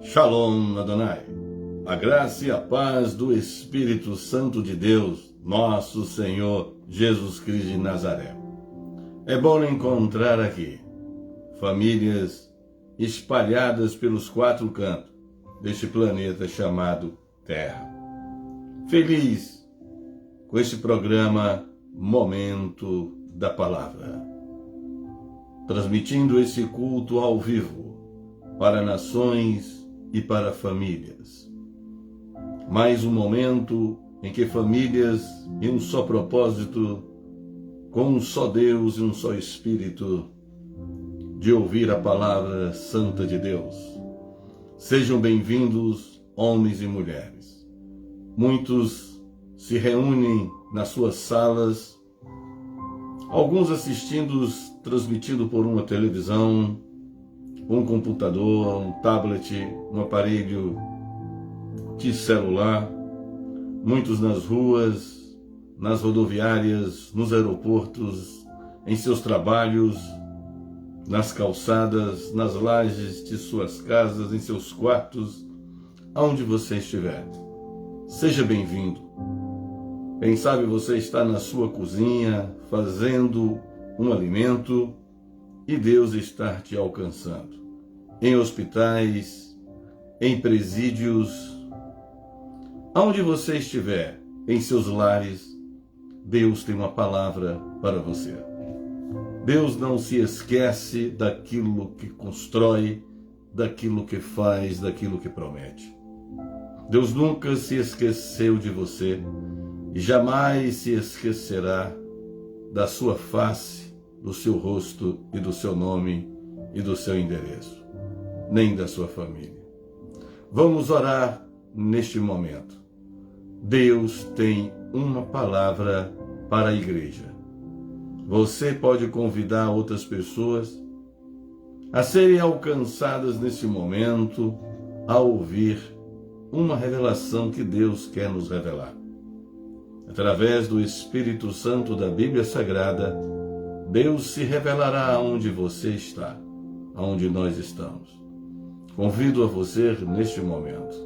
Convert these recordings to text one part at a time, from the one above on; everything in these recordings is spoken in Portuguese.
Shalom Adonai, a graça e a paz do Espírito Santo de Deus, nosso Senhor Jesus Cristo de Nazaré. É bom encontrar aqui famílias espalhadas pelos quatro cantos deste planeta chamado Terra. Feliz com este programa Momento da Palavra, transmitindo esse culto ao vivo para nações e para famílias. Mais um momento em que famílias em um só propósito, com um só Deus e um só Espírito, de ouvir a palavra santa de Deus. Sejam bem-vindos, homens e mulheres. Muitos se reúnem nas suas salas, alguns transmitindo por uma televisão, um computador, um tablet, um aparelho de celular, muitos nas ruas, nas rodoviárias, nos aeroportos, em seus trabalhos, nas calçadas, nas lajes de suas casas, em seus quartos, aonde você estiver. Seja bem-vindo. Quem sabe você está na sua cozinha, fazendo um alimento, e Deus está te alcançando. Em hospitais, em presídios, aonde você estiver, em seus lares, Deus tem uma palavra para você. Deus não se esquece daquilo que constrói, daquilo que faz, daquilo que promete. Deus nunca se esqueceu de você e jamais se esquecerá da sua face, do seu rosto e do seu nome e do seu endereço, nem da sua família. Vamos orar neste momento. Deus tem uma palavra para a igreja. Você pode convidar outras pessoas a serem alcançadas neste momento a ouvir uma revelação que Deus quer nos revelar. Através do Espírito Santo da Bíblia Sagrada, Deus se revelará aonde você está, aonde nós estamos. Convido a você, neste momento,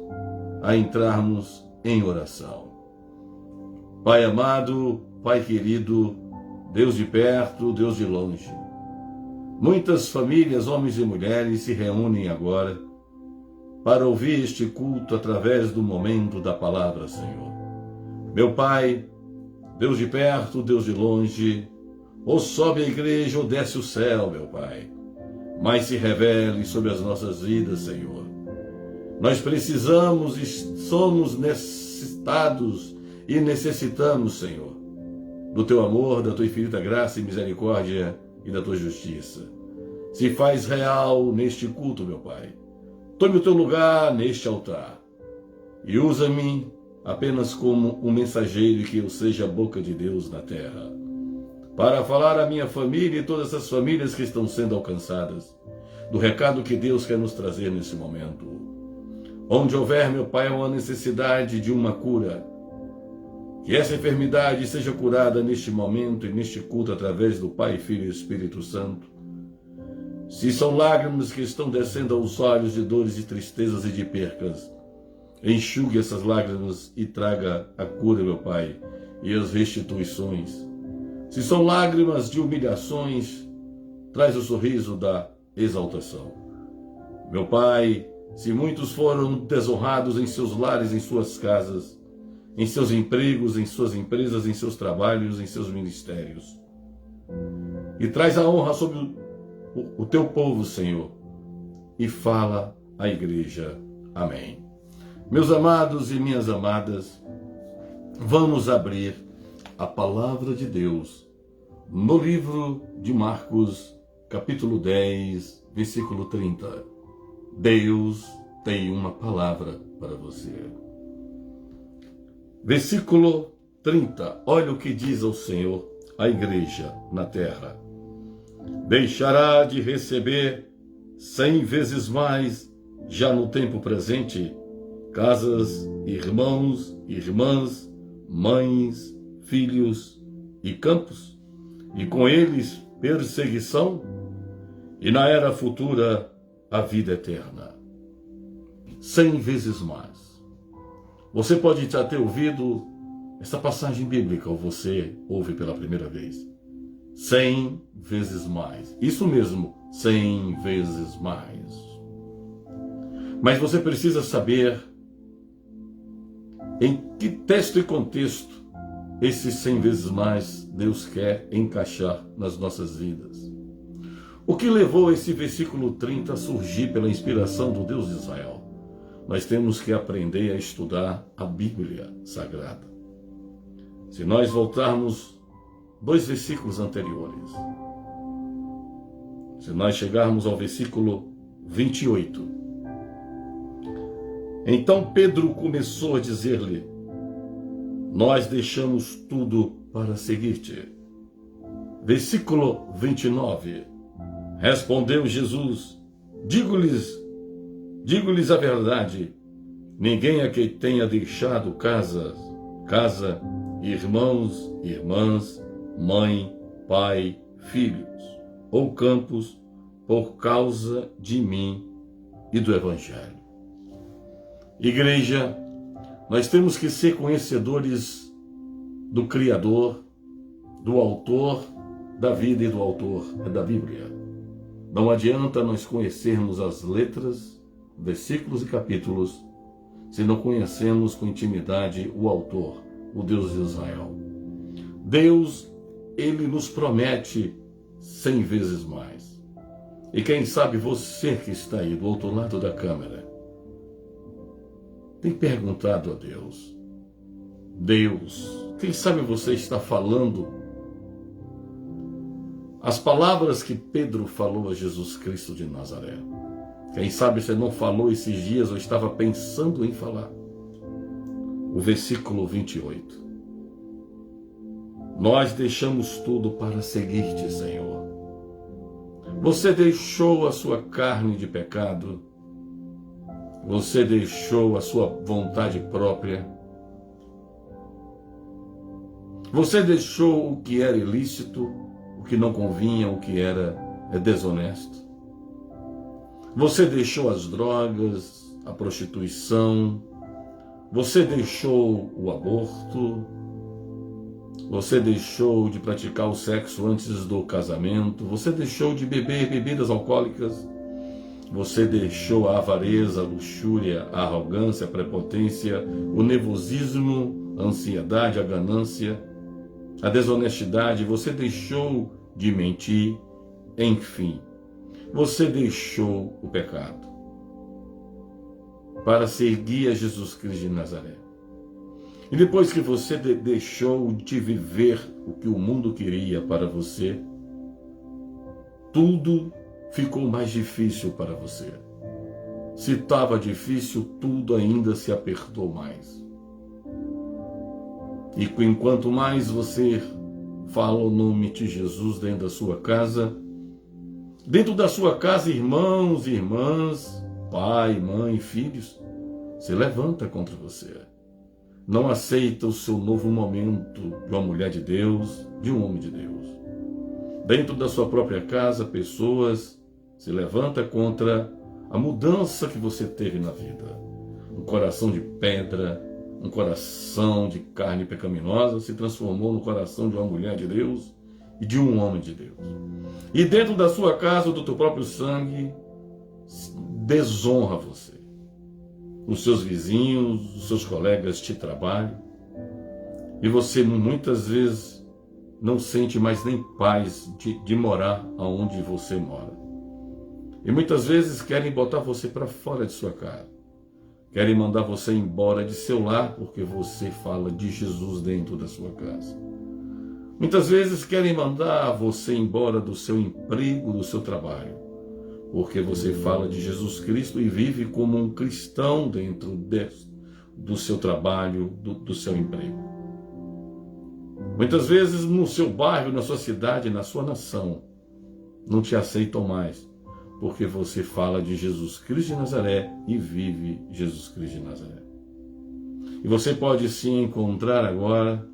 a entrarmos em oração. Pai amado, Pai querido, Deus de perto, Deus de longe. Muitas famílias, homens e mulheres, se reúnem agora para ouvir este culto através do momento da palavra, Senhor. Meu Pai, Deus de perto, Deus de longe, ou sobe a igreja ou desce o céu, meu Pai, mas se revele sobre as nossas vidas, Senhor. Nós precisamos e somos necessitados e necessitamos, Senhor, do Teu amor, da Tua infinita graça e misericórdia e da Tua justiça. Se faz real neste culto, meu Pai. Tome o Teu lugar neste altar e usa-me apenas como um mensageiro, e que eu seja a boca de Deus na terra, para falar à minha família e todas essas famílias que estão sendo alcançadas do recado que Deus quer nos trazer nesse momento. Onde houver, meu Pai, uma necessidade de uma cura, que essa enfermidade seja curada neste momento e neste culto através do Pai, Filho e Espírito Santo. Se são lágrimas que estão descendo aos olhos de dores, de tristezas e de percas, enxugue essas lágrimas e traga a cura, meu Pai, e as restituições. Se são lágrimas de humilhações, traz o sorriso da exaltação. Meu Pai, se muitos foram desonrados em seus lares, em suas casas, em seus empregos, em suas empresas, em seus trabalhos, em seus ministérios, e traz a honra sobre o Teu povo, Senhor, e fala à igreja. Amém. Meus amados e minhas amadas, vamos abrir a palavra de Deus no livro de Marcos, capítulo 10, versículo 30. Deus tem uma palavra para você. Versículo 30. Olha o que diz ao Senhor a igreja na terra. Deixará de receber 100 vezes mais, já no tempo presente, casas, irmãos, irmãs, mães, filhos e campos, e com eles perseguição, e na era futura a vida eterna. 100 vezes mais. Você pode já ter ouvido essa passagem bíblica, ou você ouve pela primeira vez. 100 vezes mais. Isso mesmo, 100 vezes mais. Mas você precisa saber em que texto e contexto esses 100 vezes mais Deus quer encaixar nas nossas vidas. O que levou esse versículo 30 a surgir pela inspiração do Deus de Israel? Nós temos que aprender a estudar a Bíblia Sagrada. Se nós voltarmos 2 versículos anteriores, se nós chegarmos ao versículo 28, então Pedro começou a dizer-lhe: nós deixamos tudo para seguir-te. Versículo 29, respondeu Jesus: digo-lhes a verdade, ninguém aqui tenha deixado casa, irmãos, irmãs, mãe, pai, filhos ou campos, por causa de mim e do Evangelho. Igreja, nós temos que ser conhecedores do Criador, do Autor da vida e do Autor da Bíblia. Não adianta nós conhecermos as letras, versículos e capítulos, se não conhecemos com intimidade o Autor, o Deus de Israel. Deus, Ele nos promete 100 vezes mais. E quem sabe você que está aí do outro lado da câmera, tem perguntado a Deus: Deus, quem sabe você está falando as palavras que Pedro falou a Jesus Cristo de Nazaré. Quem sabe você não falou esses dias ou estava pensando em falar. O versículo 28. Nós deixamos tudo para seguir-te, Senhor. Você deixou a sua carne de pecado. Você deixou a sua vontade própria. Você deixou o que era ilícito, o que não convinha, o que era desonesto. Você deixou as drogas, a prostituição. Você deixou o aborto. Você deixou de praticar o sexo antes do casamento. Você deixou de beber bebidas alcoólicas. Você deixou a avareza, a luxúria, a arrogância, a prepotência, o nervosismo, a ansiedade, a ganância, a desonestidade. Você deixou de mentir. Enfim, você deixou o pecado para seguir a Jesus Cristo de Nazaré. E depois que você deixou de viver o que o mundo queria para você, tudo ficou mais difícil para você. Se estava difícil, tudo ainda se apertou mais. E enquanto mais você fala o nome de Jesus dentro da sua casa, irmãos e irmãs, pai, mãe, filhos, se levanta contra você. Não aceita o seu novo momento de uma mulher de Deus, de um homem de Deus. Dentro da sua própria casa, pessoas se levantam contra a mudança que você teve na vida. Um coração de pedra, um coração de carne pecaminosa se transformou no coração de uma mulher de Deus e de um homem de Deus. E dentro da sua casa, do teu próprio sangue, desonra você. Os seus vizinhos, os seus colegas de trabalho. E você muitas vezes não sente mais nem paz de morar aonde você mora. E muitas vezes querem botar você para fora de sua casa. Querem mandar você embora de seu lar porque você fala de Jesus dentro da sua casa. Muitas vezes querem mandar você embora do seu emprego, do seu trabalho, porque você fala de Jesus Cristo e vive como um cristão dentro do seu trabalho, do seu emprego. Muitas vezes no seu bairro, na sua cidade, na sua nação, não te aceitam mais, porque você fala de Jesus Cristo de Nazaré e vive Jesus Cristo de Nazaré. E você pode se encontrar agora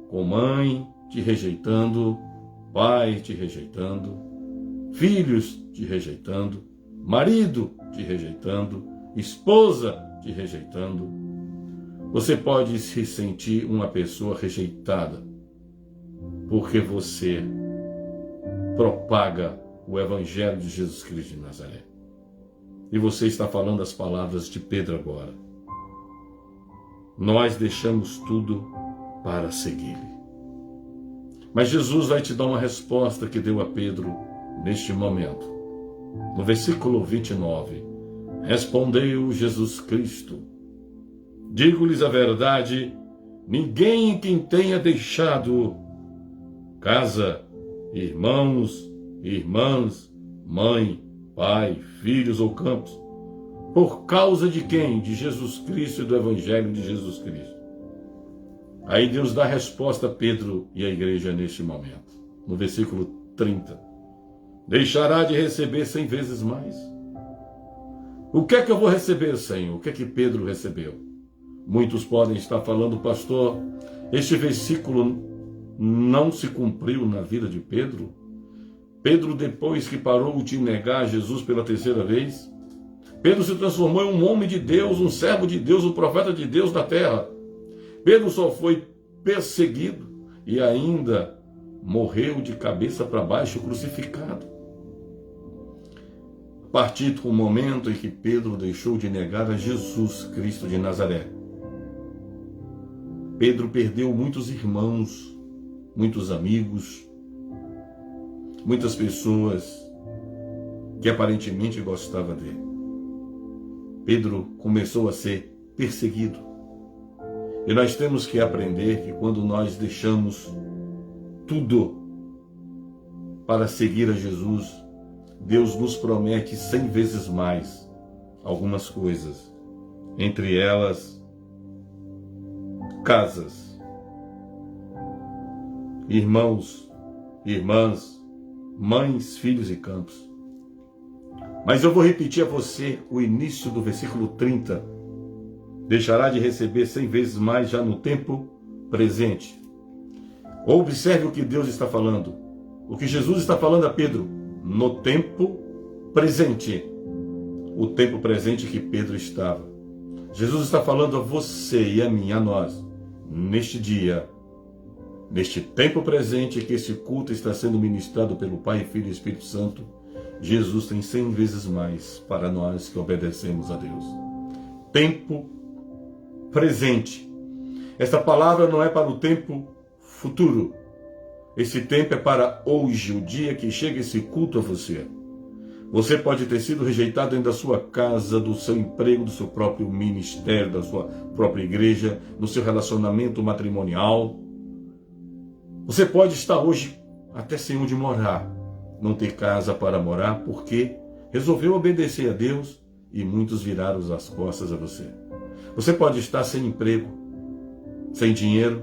com mãe te rejeitando, pai te rejeitando, filhos te rejeitando, marido te rejeitando, esposa te rejeitando. Você pode se sentir uma pessoa rejeitada porque você propaga o Evangelho de Jesus Cristo de Nazaré. E você está falando as palavras de Pedro agora. Nós deixamos tudo para segui-lo. Mas Jesus vai te dar uma resposta que deu a Pedro neste momento. No versículo 29, respondeu Jesus Cristo: digo-lhes a verdade, ninguém quem tenha deixado casa, irmãos, irmãs, mãe, pai, filhos ou campos, por causa de quem? De Jesus Cristo e do Evangelho de Jesus Cristo. Aí Deus dá a resposta a Pedro e à igreja neste momento. No versículo 30. Deixará de receber 100 vezes mais. O que é que eu vou receber, Senhor? O que é que Pedro recebeu? Muitos podem estar falando, pastor, este versículo não se cumpriu na vida de Pedro? Pedro, depois que parou de negar Jesus pela terceira vez, Pedro se transformou em um homem de Deus, um servo de Deus, um profeta de Deus na terra. Pedro só foi perseguido e ainda morreu de cabeça para baixo, crucificado. A partir do momento em que Pedro deixou de negar a Jesus Cristo de Nazaré, Pedro perdeu muitos irmãos, muitos amigos, muitas pessoas que aparentemente gostavam dele. Pedro começou a ser perseguido. E nós temos que aprender que quando nós deixamos tudo para seguir a Jesus, Deus nos promete 100 vezes mais algumas coisas. Entre elas, casas, irmãos, irmãs, mães, filhos e campos. Mas eu vou repetir a você o início do versículo 30. Deixará de receber 100 vezes mais já no tempo presente. Observe o que Deus está falando. O que Jesus está falando a Pedro. No tempo presente. O tempo presente que Pedro estava. Jesus está falando a você e a mim, a nós. Neste dia. Neste tempo presente que esse culto está sendo ministrado pelo Pai, Filho e Espírito Santo. Jesus tem 100 vezes mais para nós que obedecemos a Deus. Tempo presente. Esta palavra não é para o tempo futuro. Esse tempo é para hoje, o dia que chega esse culto a você. Você pode ter sido rejeitado dentro da sua casa, do seu emprego, do seu próprio ministério, da sua própria igreja, no seu relacionamento matrimonial. Você pode estar hoje até sem onde morar, não ter casa para morar, porque resolveu obedecer a Deus e muitos viraram as costas a você. Você pode estar sem emprego, sem dinheiro.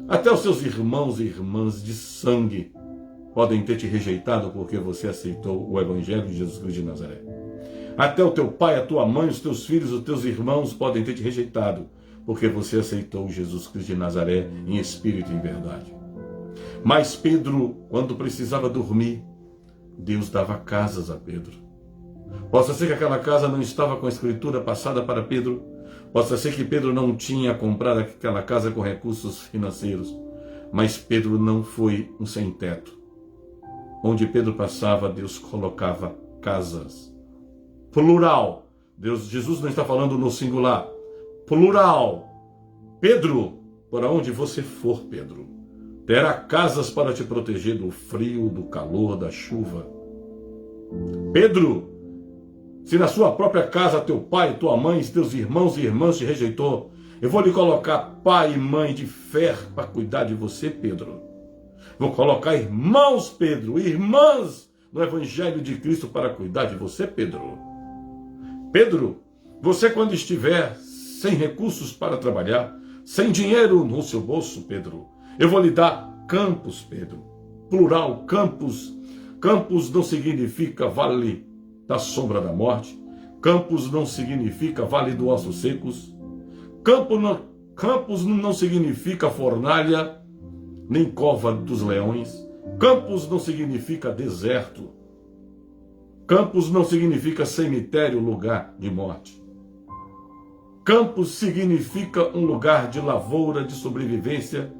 Até os seus irmãos e irmãs de sangue podem ter te rejeitado porque você aceitou o Evangelho de Jesus Cristo de Nazaré. Até o teu pai, a tua mãe, os teus filhos, os teus irmãos podem ter te rejeitado porque você aceitou Jesus Cristo de Nazaré em espírito e em verdade. Mas Pedro, quando precisava dormir, Deus dava casas a Pedro. Possa ser que aquela casa não estava com a escritura passada para Pedro. Possa ser que Pedro não tinha comprado aquela casa com recursos financeiros. Mas Pedro não foi um sem-teto. Onde Pedro passava, Deus colocava casas. Plural. Jesus não está falando no singular. Plural. Pedro, por onde você for, Pedro, terá casas para te proteger do frio, do calor, da chuva. Pedro, se na sua própria casa teu pai, tua mãe, teus irmãos e irmãs te rejeitou, eu vou lhe colocar pai e mãe de fé para cuidar de você, Pedro. Vou colocar irmãos, Pedro, irmãs no Evangelho de Cristo para cuidar de você, Pedro. Pedro, você quando estiver sem recursos para trabalhar, sem dinheiro no seu bolso, Pedro, eu vou lhe dar campos, Pedro. Plural, campos. Campos não significa vale da sombra da morte. Campos não significa vale dos ossos secos. Campos não significa fornalha, nem cova dos leões. Campos não significa deserto. Campos não significa cemitério, lugar de morte. Campos significa um lugar de lavoura, de sobrevivência,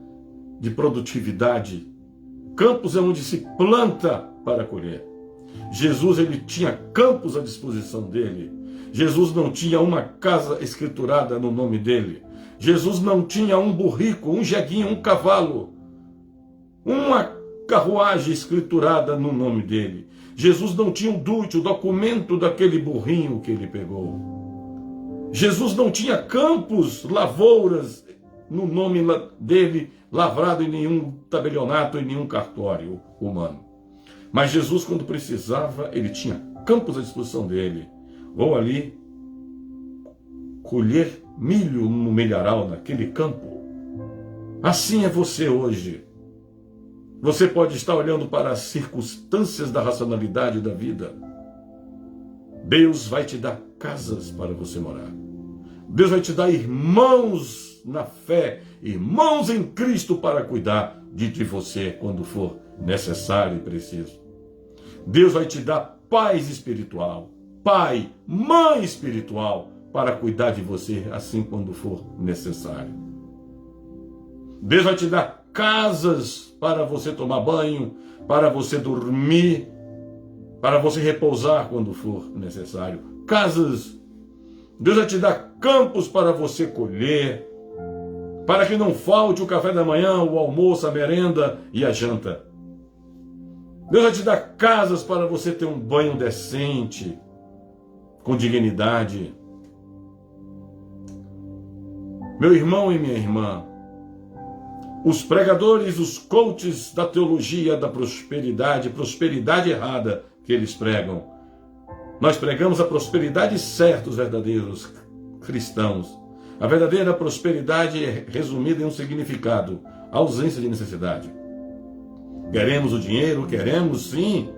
de produtividade. Campos é onde se planta para colher. Jesus, ele tinha campos à disposição dele. Jesus não tinha uma casa escriturada no nome dele. Jesus não tinha um burrico, um jeguinho, um cavalo, uma carruagem escriturada no nome dele. Jesus não tinha o documento daquele burrinho que ele pegou. Jesus não tinha campos, lavouras no nome dele, lavrado em nenhum tabelionato, em nenhum cartório humano. Mas Jesus, quando precisava, ele tinha campos à disposição dele. Ou ali, colher milho no milharal, naquele campo. Assim é você hoje. Você pode estar olhando para as circunstâncias da racionalidade da vida. Deus vai te dar casas para você morar. Deus vai te dar irmãos na fé, irmãos em Cristo para cuidar de você quando for necessário e preciso. Deus vai te dar paz espiritual, pai, mãe espiritual para cuidar de você assim quando for necessário. Deus vai te dar casas para você tomar banho, para você dormir, para você repousar quando for necessário. Casas. Deus vai te dar campos para você colher, para que não falte o café da manhã, o almoço, a merenda e a janta. Deus vai te dar casas para você ter um banho decente, com dignidade. Meu irmão e minha irmã, os pregadores, os coaches da teologia da prosperidade, prosperidade errada que eles pregam. Nós pregamos a prosperidade certa, os verdadeiros cristãos. A verdadeira prosperidade é resumida em um significado: ausência de necessidade. Queremos o dinheiro, queremos sim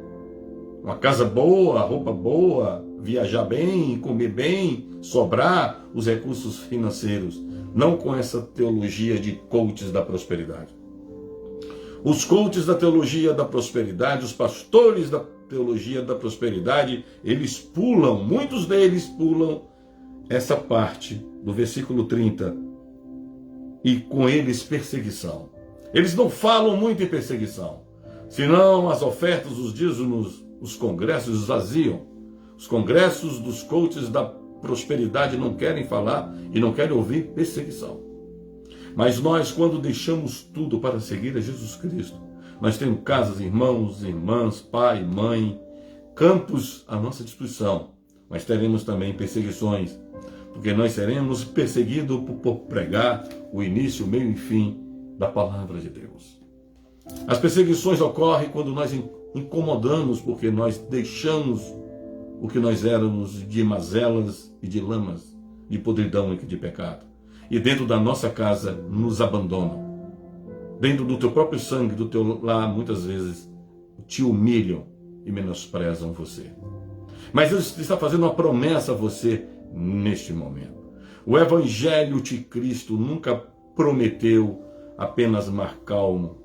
uma casa boa, roupa boa, viajar bem, comer bem, sobrar os recursos financeiros. Não com essa teologia de coaches da prosperidade. Os coaches da teologia da prosperidade, os pastores da teologia da prosperidade, eles pulam, muitos deles pulam essa parte do versículo 30. E com eles perseguição. Eles não falam muito em perseguição, senão as ofertas, os dízimos, os congressos esvaziam. Os congressos dos coaches da prosperidade não querem falar e não querem ouvir perseguição. Mas nós, quando deixamos tudo para seguir a Jesus Cristo, nós temos casas, irmãos, irmãs, pai, mãe, campos à nossa disposição, mas teremos também perseguições, porque nós seremos perseguidos por pregar o início, o meio e fim da palavra de Deus. As perseguições ocorrem quando nós incomodamos, porque nós deixamos o que nós éramos de mazelas e de lamas, de podridão e de pecado. E dentro da nossa casa nos abandonam. Dentro do teu próprio sangue, do teu lar, muitas vezes te humilham e menosprezam você. Mas Deus está fazendo uma promessa a você neste momento. O Evangelho de Cristo nunca prometeu apenas mar calmo,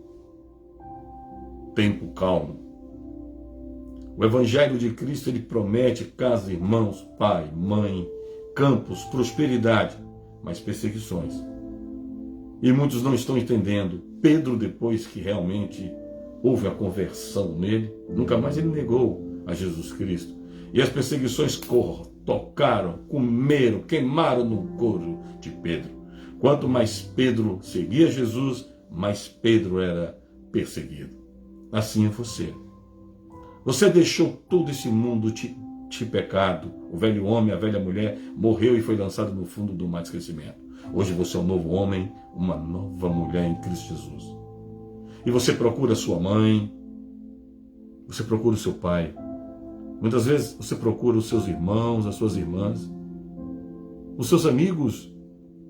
tempo calmo. O Evangelho de Cristo, ele promete casa, irmãos, pai, mãe, campos, prosperidade, mas perseguições. E muitos não estão entendendo. Pedro, depois que realmente houve a conversão nele, nunca mais ele negou a Jesus Cristo. E as perseguições tocaram, comeram, queimaram no couro de Pedro. Quanto mais Pedro seguia Jesus, mais Pedro era perseguido. Assim é você. Você deixou todo esse mundo de pecado. O velho homem, a velha mulher, morreu e foi lançado no fundo do mar de esquecimento. Hoje você é um novo homem, uma nova mulher em Cristo Jesus. E você procura a sua mãe, você procura o seu pai. Muitas vezes você procura os seus irmãos, as suas irmãs, os seus amigos,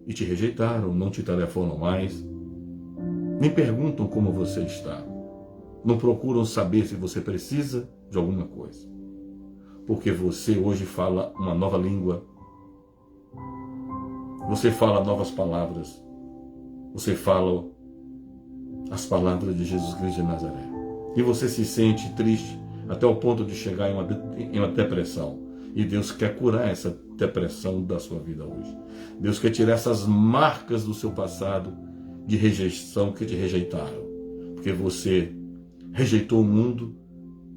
e te rejeitaram, não te telefonam mais, nem perguntam como você está. Não procuram saber se você precisa de alguma coisa. Porque você hoje fala uma nova língua. Você fala novas palavras. Você fala as palavras de Jesus Cristo de Nazaré. E você se sente triste até o ponto de chegar em uma depressão. E Deus quer curar essa depressão da sua vida hoje. Deus quer tirar essas marcas do seu passado de rejeição que te rejeitaram. Porque você rejeitou o mundo,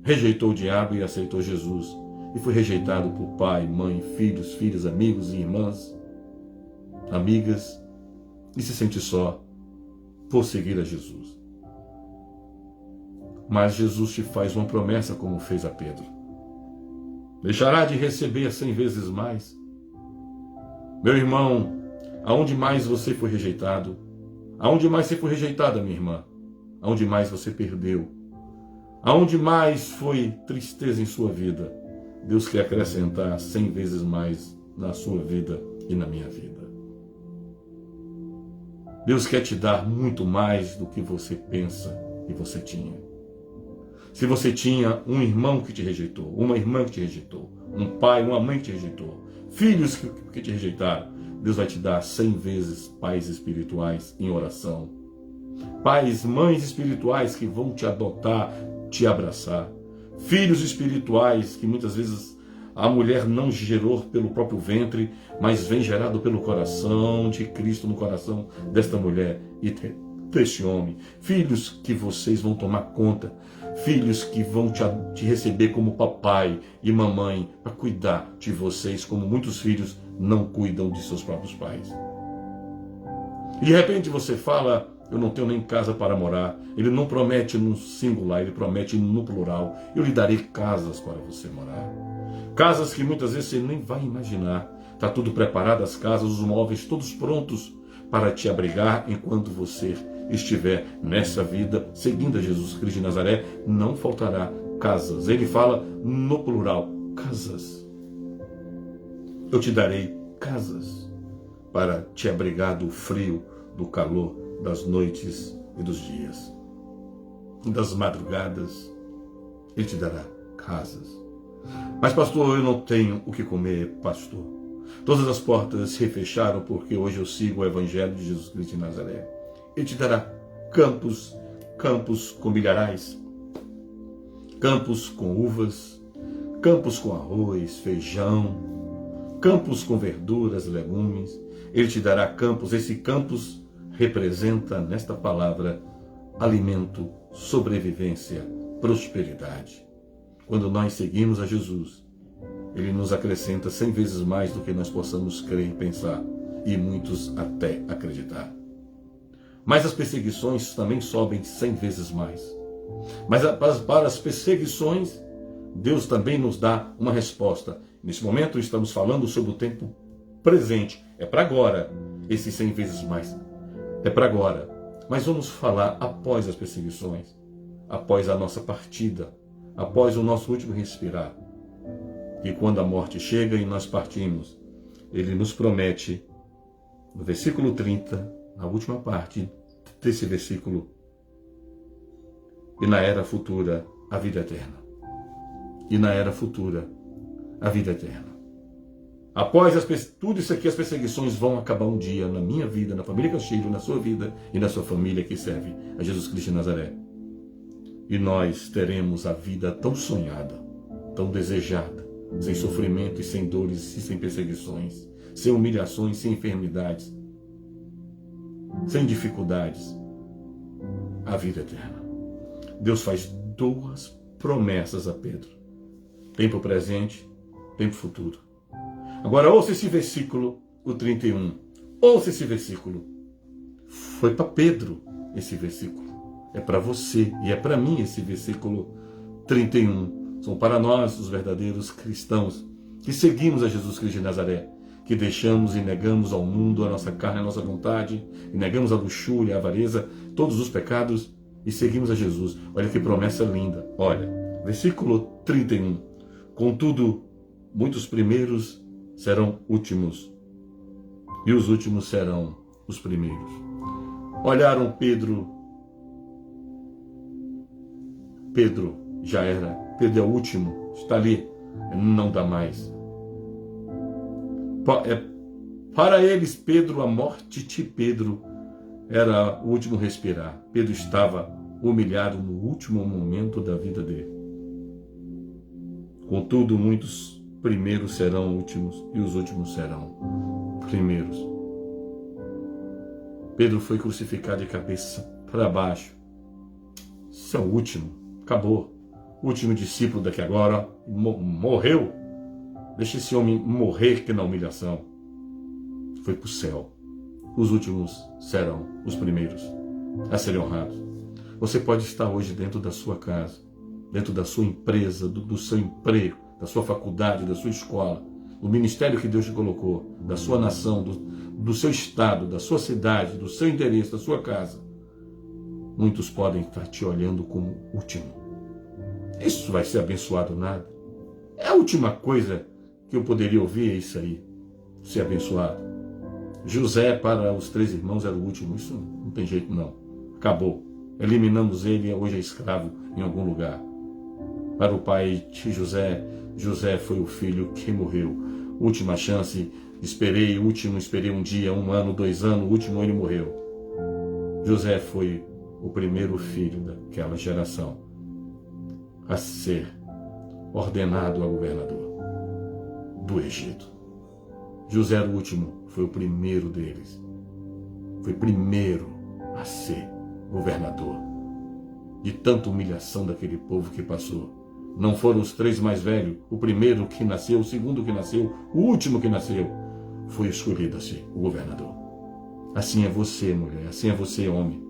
rejeitou o diabo e aceitou Jesus. E foi rejeitado por pai, mãe, filhos, filhas, amigos e irmãs, amigas, e se sente só por seguir a Jesus. Mas Jesus te faz uma promessa como fez a Pedro. Deixará de receber 100 vezes mais. Meu irmão, aonde mais você foi rejeitado, aonde mais você foi rejeitada, minha irmã, aonde mais você perdeu, aonde mais foi tristeza em sua vida, Deus quer acrescentar 100 vezes mais na sua vida e na minha vida. Deus quer te dar muito mais do que você pensa que você tinha. Se você tinha um irmão que te rejeitou, uma irmã que te rejeitou, um pai, uma mãe que te rejeitou, filhos que te rejeitaram, Deus vai te dar 100 vezes pais espirituais em oração. Pais, mães espirituais que vão te adotar, te abraçar. Filhos espirituais que muitas vezes a mulher não gerou pelo próprio ventre, mas vem gerado pelo coração de Cristo no coração desta mulher e deste homem. Filhos que vocês vão tomar conta. Filhos que vão te receber como papai e mamãe para cuidar de vocês, como muitos filhos não cuidam de seus próprios pais. E de repente você fala, eu não tenho nem casa para morar. Ele não promete no singular, ele promete no plural. Eu lhe darei casas para você morar. Casas que muitas vezes você nem vai imaginar. Está tudo preparado, as casas, os móveis, todos prontos para te abrigar enquanto você estiver nessa vida, seguindo a Jesus Cristo de Nazaré, não faltará casas. Ele fala no plural, casas. Eu te darei casas para te abrigar do frio, do calor, das noites e dos dias, das madrugadas. Ele te dará casas. Mas pastor, eu não tenho o que comer, pastor. Todas as portas se fecharam porque hoje eu sigo o Evangelho de Jesus Cristo de Nazaré. Ele te dará campos, campos com milharais, campos com uvas, campos com arroz, feijão, campos com verduras, legumes. Ele te dará campos. Esse campos representa, nesta palavra, alimento, sobrevivência, prosperidade. Quando nós seguimos a Jesus, Ele nos acrescenta 100 vezes mais do que nós possamos crer e pensar, e muitos até acreditar. Mas as perseguições também sobem 100 vezes mais. Mas para as perseguições, Deus também nos dá uma resposta. Nesse momento estamos falando sobre o tempo presente. É para agora, esses 100 vezes mais. É para agora. Mas vamos falar após as perseguições, após a nossa partida, após o nosso último respirar. E quando a morte chega e nós partimos, Ele nos promete, no versículo 30, na última parte desse versículo, e na era futura, a vida eterna. E na era futura, a vida eterna. Após tudo isso aqui, as perseguições vão acabar um dia na minha vida, na família Castilho, na sua vida e na sua família que serve a Jesus Cristo de Nazaré. E nós teremos a vida tão sonhada, tão desejada, sem sofrimento e sem dores e sem perseguições, sem humilhações, sem enfermidades, sem dificuldades, a vida eterna. Deus faz duas promessas a Pedro. Tempo presente, tempo futuro. Agora ouça esse versículo, o 31. Ouça esse versículo. Foi para Pedro esse versículo. É para você e é para mim esse versículo 31. São para nós, os verdadeiros cristãos, que seguimos a Jesus Cristo de Nazaré, que deixamos e negamos ao mundo a nossa carne, a nossa vontade, e negamos a luxúria, a avareza, todos os pecados, e seguimos a Jesus. Olha que promessa linda. Olha, versículo 31. Contudo, muitos primeiros serão últimos, e os últimos serão os primeiros. Olharam Pedro já era, Pedro é o último, está ali, não dá mais. Para eles, Pedro, a morte de Pedro era o último respirar. Pedro estava humilhado no último momento da vida dele. Contudo, muitos primeiros serão últimos e os últimos serão primeiros. Pedro foi crucificado de cabeça para baixo. Isso é o último, acabou. O último discípulo daqui agora morreu. Deixa esse homem morrer que na humilhação. Foi para o céu. Os últimos serão os primeiros a serem honrados. Você pode estar hoje dentro da sua casa, dentro da sua empresa, do seu emprego, da sua faculdade, da sua escola, do ministério que Deus te colocou, da sua nação, do seu estado, da sua cidade, do seu endereço, da sua casa. Muitos podem estar te olhando como último. Isso vai ser abençoado nada. É a última coisa que eu poderia ouvir, é isso aí, ser abençoado. José para os 3 irmãos era o último, isso não tem jeito não. Acabou. Eliminamos ele, hoje é escravo em algum lugar. Para o pai de José, José foi o filho que morreu. Última chance, esperei um dia, 1 ano, 2 anos, o último ele morreu. José foi o primeiro filho daquela geração a ser ordenado a governador do Egito. José era o último, foi o primeiro deles. Foi primeiro a ser governador. De tanta humilhação daquele povo que passou. Não foram os 3 mais velhos, o primeiro que nasceu, o segundo que nasceu, o último que nasceu, foi escolhido a ser o governador. Assim é você, mulher, assim é você, homem.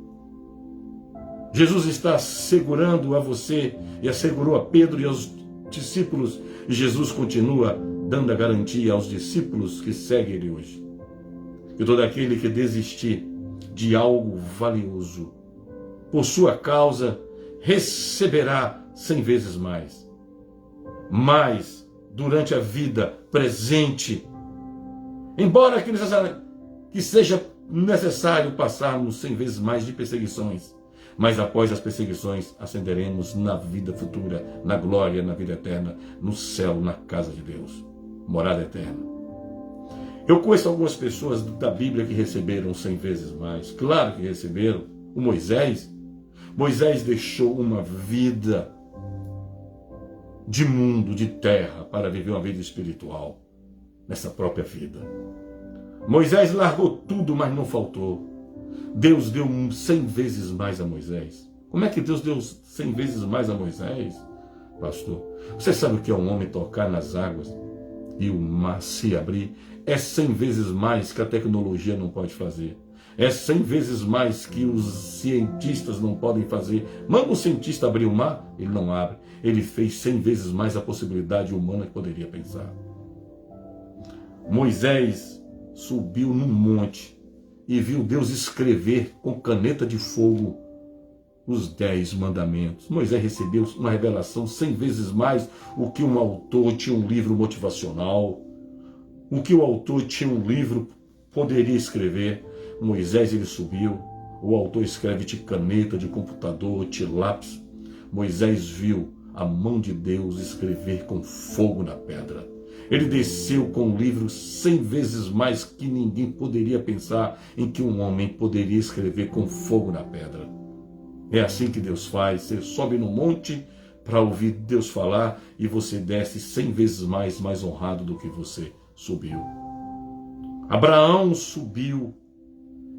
Jesus está assegurando a você e assegurou a Pedro e aos discípulos, e Jesus continua dando a garantia aos discípulos que seguem ele hoje. Que todo aquele que desistir de algo valioso por sua causa receberá 100 vezes mais. Mas durante a vida presente, embora que seja necessário passarmos 100 vezes mais de perseguições, mas após as perseguições ascenderemos na vida futura, na glória, na vida eterna, no céu, na casa de Deus, morada eterna. Eu conheço algumas pessoas da Bíblia que receberam 100 vezes mais. Claro que receberam. O Moisés deixou uma vida de mundo, de terra, para viver uma vida espiritual nessa própria vida. Moisés largou tudo, mas não faltou. Deus deu 100 vezes mais a Moisés. Como é que Deus deu 100 vezes mais a Moisés, pastor? Você sabe o que é um homem tocar nas águas e o mar se abrir? É 100 vezes mais que a tecnologia não pode fazer. É 100 vezes mais que os cientistas não podem fazer. Manda um cientista abrir o mar, ele não abre. Ele fez 100 vezes mais a possibilidade humana que poderia pensar. Moisés subiu num monte e viu Deus escrever com caneta de fogo os 10 mandamentos. Moisés recebeu uma revelação 100 vezes mais o que um autor tinha um livro motivacional, o que o autor tinha um livro poderia escrever. Moisés, ele subiu, o autor escreve de caneta, de computador, de lápis. Moisés viu a mão de Deus escrever com fogo na pedra. Ele desceu com o livro 100 vezes mais que ninguém poderia pensar em que um homem poderia escrever com fogo na pedra. É assim que Deus faz. Você sobe no monte para ouvir Deus falar e você desce 100 vezes mais honrado do que você subiu. Abraão subiu,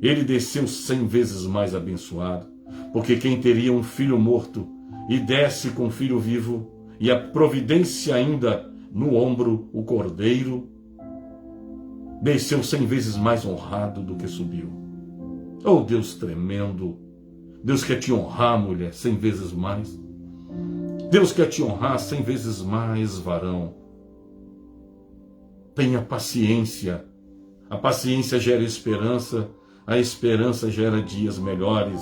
ele desceu 100 vezes mais abençoado, porque quem teria um filho morto e desce com um filho vivo, e a providência ainda no ombro, o cordeiro, desceu 100 vezes mais honrado do que subiu. Oh, Deus tremendo! Deus quer te honrar, mulher, 100 vezes mais. Deus quer te honrar 100 vezes mais, varão. Tenha paciência. A paciência gera esperança, a esperança gera dias melhores,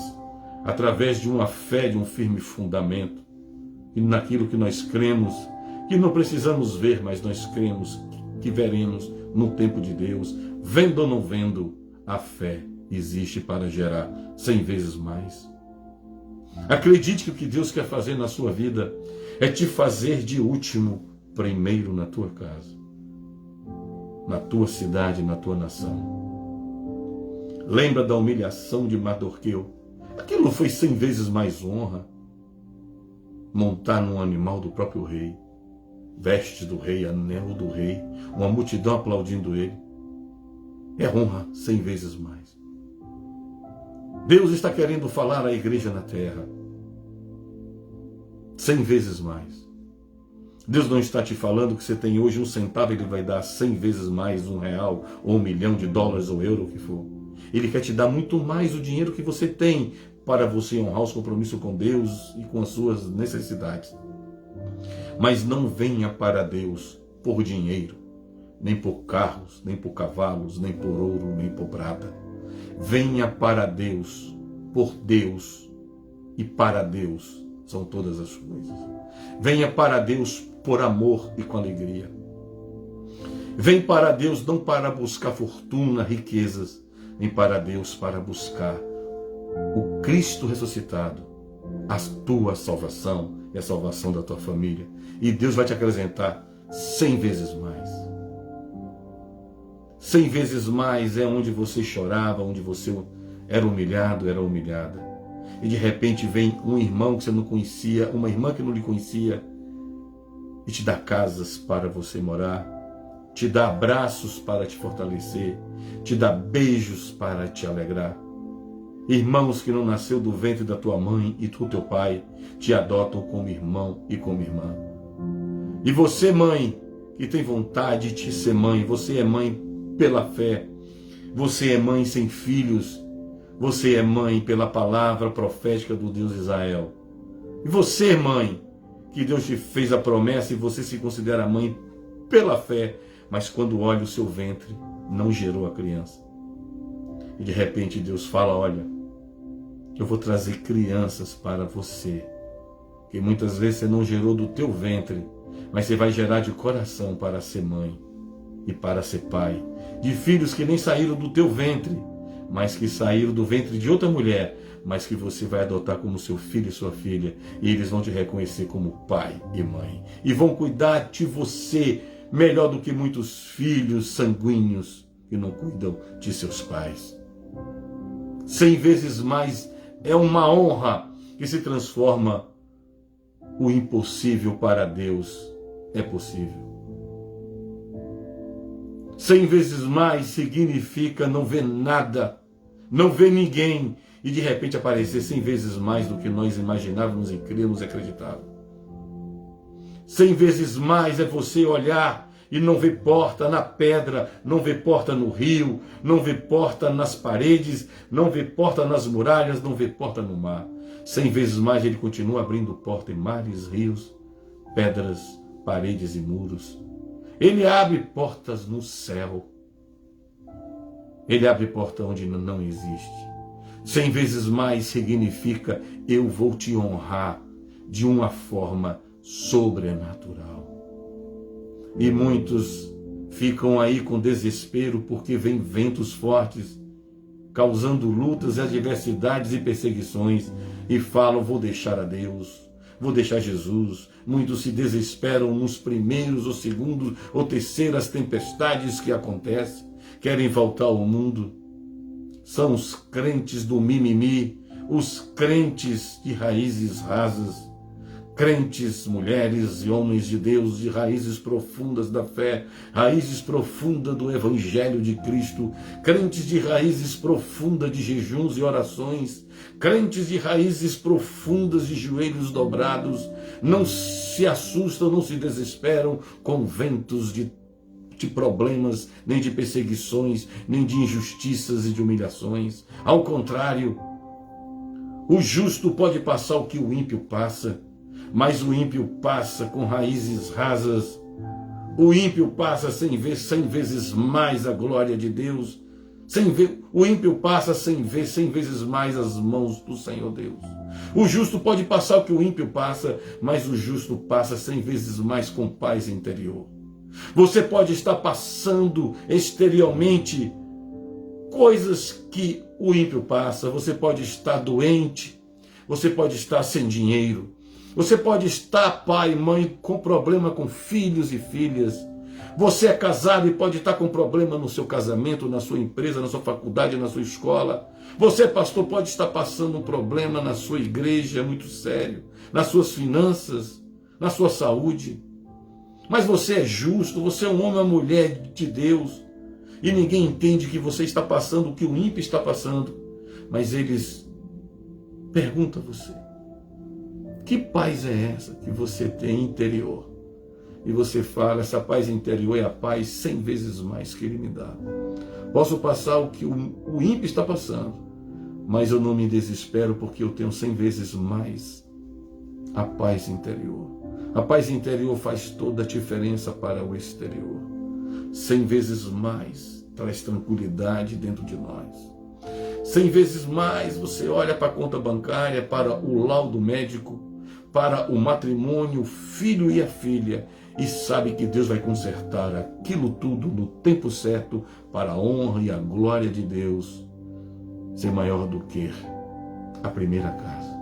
através de uma fé, de um firme fundamento, e naquilo que nós cremos, que não precisamos ver, mas nós cremos que veremos no tempo de Deus. Vendo ou não vendo, a fé existe para gerar 100 vezes mais. Acredite que o que Deus quer fazer na sua vida é te fazer de último primeiro na tua casa, na tua cidade, na tua nação. Lembra da humilhação de Mardoqueu? Aquilo foi 100 vezes mais honra. Montar num animal do próprio rei. vestes do rei, anel do rei, uma multidão aplaudindo ele. É honra 100 vezes mais. Deus está querendo falar à igreja na terra 100 vezes mais. Deus não está te falando que você tem hoje 1 centavo, Ele vai dar 100 vezes mais, R$1, ou $1.000.000 ou euro, o que for. Ele quer te dar muito mais o dinheiro que você tem para você honrar os compromissos com Deus e com as suas necessidades. Mas não venha para Deus por dinheiro, nem por carros, nem por cavalos, nem por ouro, nem por prata. Venha para Deus, por Deus e para Deus são todas as coisas. Venha para Deus por amor e com alegria. Vem para Deus não para buscar fortuna, riquezas, nem para Deus para buscar o Cristo ressuscitado, a tua salvação e a salvação da tua família. E Deus vai te acrescentar 100 vezes mais. 100 vezes mais é onde você chorava, onde você era humilhado, era humilhada. E de repente vem um irmão que você não conhecia, uma irmã que não lhe conhecia, e te dá casas para você morar, te dá abraços para te fortalecer, te dá beijos para te alegrar. Irmãos que não nasceu do ventre da tua mãe e do teu pai, te adotam como irmão e como irmã. E você, mãe, que tem vontade de ser mãe, você é mãe pela fé, você é mãe sem filhos, você é mãe pela palavra profética do Deus de Israel. E você, mãe, que Deus te fez a promessa e você se considera mãe pela fé, mas quando olha o seu ventre, não gerou a criança. E de repente Deus fala, olha, eu vou trazer crianças para você, que muitas vezes você não gerou do teu ventre, mas você vai gerar de coração para ser mãe e para ser pai, de filhos que nem saíram do teu ventre, mas que saíram do ventre de outra mulher, mas que você vai adotar como seu filho e sua filha, e eles vão te reconhecer como pai e mãe, e vão cuidar de você melhor do que muitos filhos sanguíneos que não cuidam de seus pais. 100 vezes mais é uma honra que se transforma. O impossível para Deus é possível. 100 vezes mais significa não ver nada, não ver ninguém, e de repente aparecer 100 vezes mais do que nós imaginávamos e críamos e acreditávamos. 100 vezes mais é você olhar e não ver porta na pedra, não ver porta no rio, não ver porta nas paredes, não ver porta nas muralhas, não ver porta no mar. 100 vezes mais ele continua abrindo porta em mares, rios, pedras, paredes e muros. Ele abre portas no céu. Ele abre porta onde não existe. 100 vezes mais significa eu vou te honrar de uma forma sobrenatural. E muitos ficam aí com desespero porque vem ventos fortes, causando lutas, adversidades e perseguições, e falam, vou deixar a Deus, vou deixar Jesus. Muitos se desesperam nos primeiros, ou segundos, ou terceiras tempestades que acontecem, querem voltar ao mundo. São os crentes do mimimi, os crentes de raízes rasas, crentes, mulheres e homens de Deus de raízes profundas da fé, raízes profundas do Evangelho de Cristo, crentes de raízes profundas de jejuns e orações, crentes de raízes profundas de joelhos dobrados, não se assustam, não se desesperam com ventos de problemas, nem de perseguições, nem de injustiças e de humilhações. Ao contrário, o justo pode passar o que o ímpio passa, mas o ímpio passa com raízes rasas. O ímpio passa 100 vezes mais a glória de Deus. O ímpio passa 100 vezes mais as mãos do Senhor Deus. O justo pode passar o que o ímpio passa, mas o justo passa 100 vezes mais com paz interior. Você pode estar passando exteriormente coisas que o ímpio passa. Você pode estar doente, você pode estar sem dinheiro, você pode estar, pai e mãe, com problema com filhos e filhas. Você é casado e pode estar com problema no seu casamento, na sua empresa, na sua faculdade, na sua escola. Você, pastor, pode estar passando um problema na sua igreja muito sério, nas suas finanças, na sua saúde. Mas você é justo, você é um homem ou uma mulher de Deus. E ninguém entende que você está passando o que o ímpio está passando. Mas eles perguntam a você: que paz é essa que você tem interior? E você fala: essa paz interior é a paz 100 vezes mais que Ele me dá. Posso passar o que o ímpio está passando, mas eu não me desespero, porque eu tenho 100 vezes mais a paz interior. A paz interior faz toda a diferença para o exterior. 100 vezes mais traz tranquilidade dentro de nós. 100 vezes mais você olha para a conta bancária, para o laudo médico, para o matrimônio, o filho e a filha, e sabe que Deus vai consertar aquilo tudo no tempo certo, para a honra e a glória de Deus ser maior do que a primeira casa.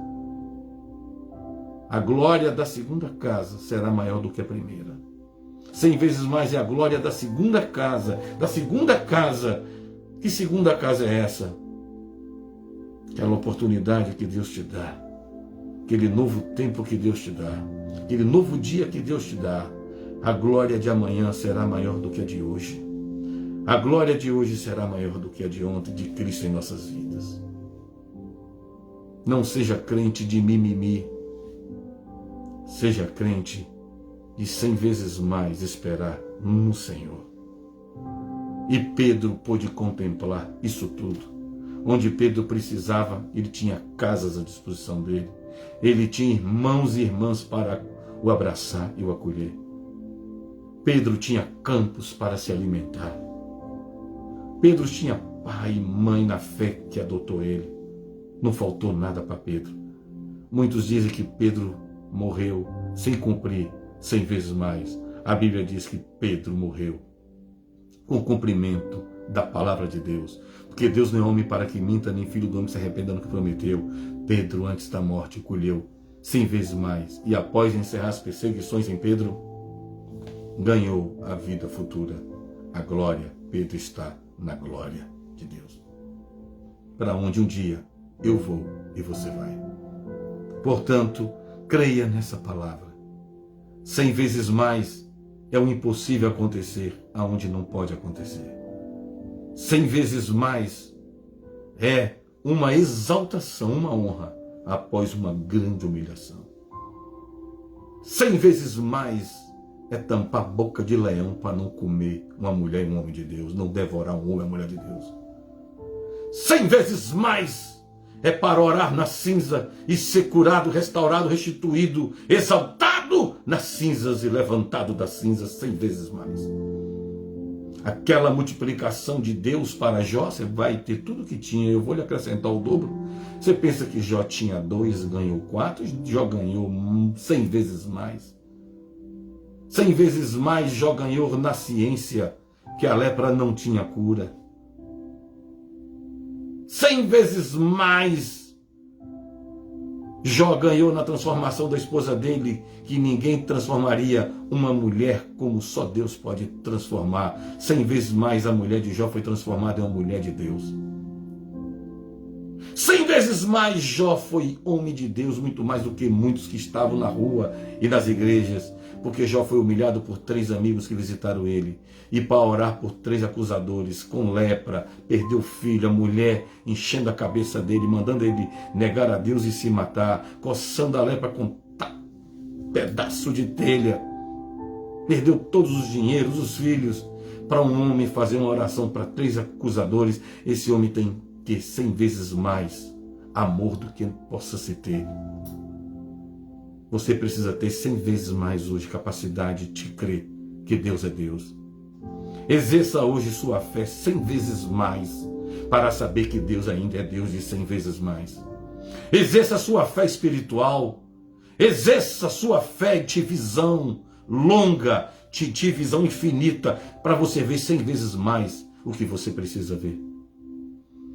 A glória da segunda casa será maior do que a primeira. 100 vezes mais é a glória da segunda casa. Da segunda casa. Que segunda casa é essa? Aquela oportunidade que Deus te dá. Aquele novo tempo que Deus te dá. Aquele novo dia que Deus te dá. A glória de amanhã será maior do que a de hoje. A glória de hoje será maior do que a de ontem, de Cristo em nossas vidas. Não seja crente de mimimi. Seja crente de 100 vezes mais esperar no Senhor. E Pedro pôde contemplar isso tudo. Onde Pedro precisava, ele tinha casas à disposição dele. Ele tinha irmãos e irmãs para o abraçar e o acolher. Pedro tinha campos para se alimentar. Pedro tinha pai e mãe na fé que adotou ele. Não faltou nada para Pedro. Muitos dizem que Pedro morreu sem cumprir 100 vezes mais. A Bíblia diz que Pedro morreu com o cumprimento da palavra de Deus. Porque Deus não é homem para que minta, nem filho do homem se arrependa do que prometeu. Pedro, antes da morte, colheu 100 vezes mais. E após encerrar as perseguições em Pedro, ganhou a vida futura, a glória. Pedro está na glória de Deus. Para onde um dia eu vou e você vai. Portanto, creia nessa palavra. 100 vezes mais é o impossível acontecer aonde não pode acontecer. 100 vezes mais é uma exaltação, uma honra após uma grande humilhação. 100 vezes mais é tampar a boca de leão para não comer uma mulher e um homem de Deus, não devorar um homem e uma mulher de Deus. 100 vezes mais é para orar na cinza e ser curado, restaurado, restituído, exaltado nas cinzas e levantado das cinzas 100 vezes mais. Aquela multiplicação de Deus para Jó, você vai ter tudo que tinha, eu vou lhe acrescentar o dobro. Você pensa que Jó tinha 2, ganhou 4, Jó ganhou 100 vezes mais. 100 vezes mais Jó ganhou na ciência, que a lepra não tinha cura. 100 vezes mais Jó ganhou na transformação da esposa dele, que ninguém transformaria uma mulher como só Deus pode transformar. 100 vezes mais a mulher de Jó foi transformada em uma mulher de Deus. 100 vezes mais Jó foi homem de Deus, muito mais do que muitos que estavam na rua e nas igrejas, porque Jó foi humilhado por 3 amigos que visitaram ele, e para orar por 3 acusadores, com lepra, perdeu o filho, a mulher enchendo a cabeça dele, mandando ele negar a Deus e se matar, coçando a lepra com pedaço de telha, perdeu todos os dinheiros, os filhos, para um homem fazer uma oração para 3 acusadores. Esse homem tem que 100 vezes mais amor do que possa se ter. Você precisa ter 100 vezes mais hoje capacidade de crer que Deus é Deus. Exerça hoje sua fé 100 vezes mais para saber que Deus ainda é Deus de 100 vezes mais. Exerça sua fé espiritual. Exerça sua fé de visão longa, de visão infinita, para você ver 100 vezes mais o que você precisa ver.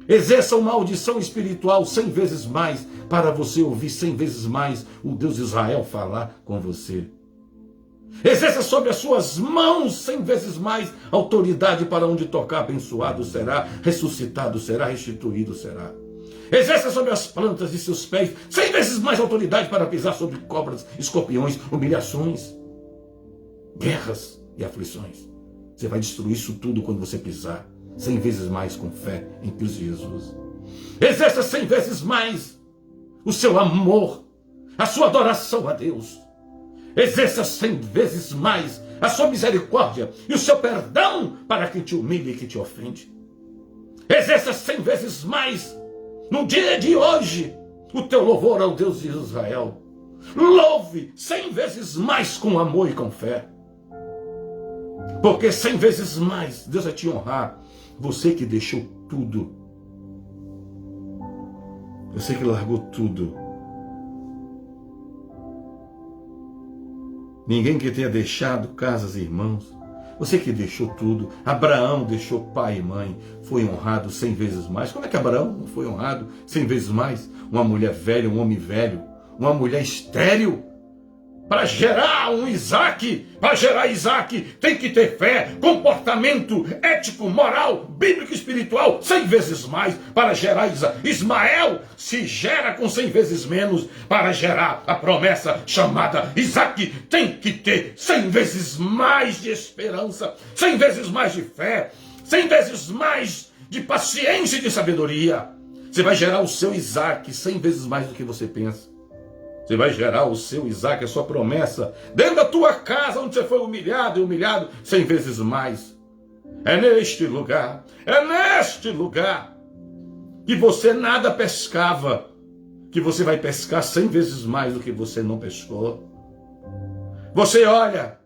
Exerça uma audição espiritual 100 vezes mais, para você ouvir 100 vezes mais o Deus de Israel falar com você. Exerça sobre as suas mãos 100 vezes mais autoridade, para onde tocar abençoado será, ressuscitado será, restituído será. Exerça sobre as plantas de seus pés 100 vezes mais autoridade para pisar sobre cobras, escorpiões, humilhações. guerras e aflições. Você vai destruir isso tudo quando você pisar 100 vezes mais com fé em Cristo Jesus. Exerça 100 vezes mais o seu amor, a sua adoração a Deus. Exerça 100 vezes mais a sua misericórdia e o seu perdão para quem te humilha e que te ofende. Exerça 100 vezes mais no dia de hoje o teu louvor ao Deus de Israel. Louve 100 vezes mais com amor e com fé. Porque 100 vezes mais Deus vai te honrar. Você que deixou tudo. Você que largou tudo. Ninguém que tenha deixado casas e irmãos. Você que deixou tudo. Abraão deixou pai e mãe. Foi honrado 100 vezes mais. Como é que Abraão não foi honrado 100 vezes mais? Uma mulher velha, um homem velho. Uma mulher estéril. Para gerar um Isaac, para gerar Isaac, tem que ter fé, comportamento ético, moral, bíblico e espiritual, 100 vezes mais. Para gerar Ismael, se gera com 100 vezes menos. Para gerar a promessa chamada Isaac, tem que ter 100 vezes mais de esperança, 100 vezes mais de fé, 100 vezes mais de paciência e de sabedoria. Você vai gerar o seu Isaac 100 vezes mais do que você pensa. Você vai gerar o seu Isaac, a sua promessa, dentro da tua casa, onde você foi humilhado e humilhado 100 vezes mais. É neste lugar que você nada pescava, que você vai pescar 100 vezes mais do que você não pescou. Você olha,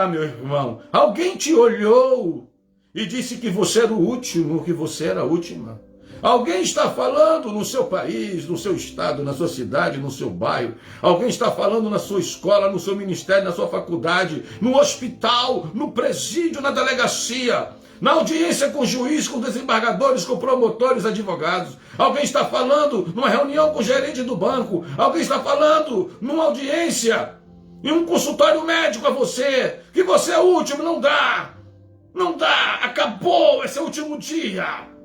meu irmão, alguém te olhou e disse que você era o último, que você era a última. Alguém está falando no seu país, no seu estado, na sua cidade, no seu bairro. Alguém está falando na sua escola, no seu ministério, na sua faculdade, no hospital, no presídio, na delegacia, na audiência com juiz, com desembargadores, com promotores, advogados. Alguém está falando numa reunião com o gerente do banco. Alguém está falando numa audiência, em um consultório médico a você, que você é o último. Não dá, acabou esse último dia.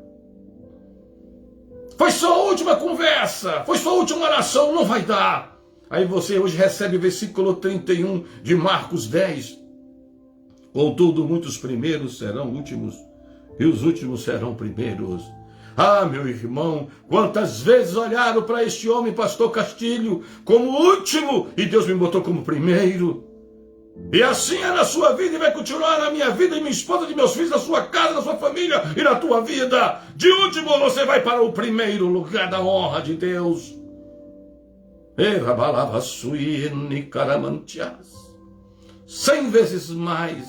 Foi sua última conversa, foi sua última oração, não vai dar. Aí você hoje recebe o versículo 31 de Marcos 10. Contudo, muitos primeiros serão últimos, e os últimos serão primeiros. Meu irmão, quantas vezes olharam para este homem, pastor Castilho, como último, e Deus me botou como primeiro. E assim é na sua vida e vai continuar na minha vida, e minha esposa, de meus filhos, na sua casa, na sua família e na tua vida. De último você vai para o primeiro lugar da honra de Deus. 100 vezes mais.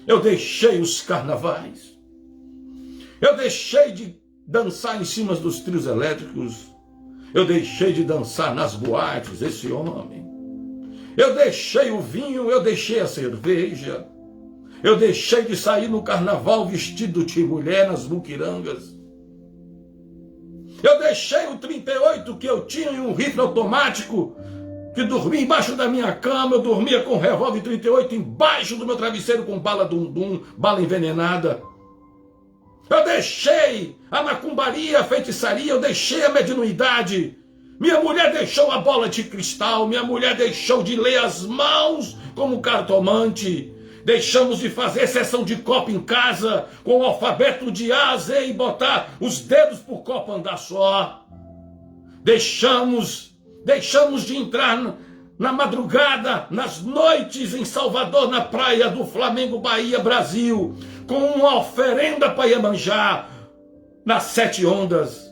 Eu deixei os carnavais. Eu deixei de dançar em cima dos trios elétricos. Eu deixei de dançar nas boates, esse homem. Eu deixei o vinho, eu deixei a cerveja. Eu deixei de sair no carnaval vestido de mulher nas muquirangas. Eu deixei o 38 que eu tinha em um rifle automático, que dormia embaixo da minha cama. Eu dormia com um revólver 38 embaixo do meu travesseiro com bala dum-dum, bala envenenada. Eu deixei a macumbaria, a feitiçaria, eu deixei a mediunidade. Minha mulher deixou a bola de cristal, minha mulher deixou de ler as mãos como cartomante. Deixamos de fazer sessão de copo em casa com o alfabeto de A a Z e botar os dedos por copo andar só. Deixamos de entrar na madrugada, nas noites em Salvador, na praia do Flamengo, Bahia, Brasil, com uma oferenda para Iemanjá, nas 7 ondas.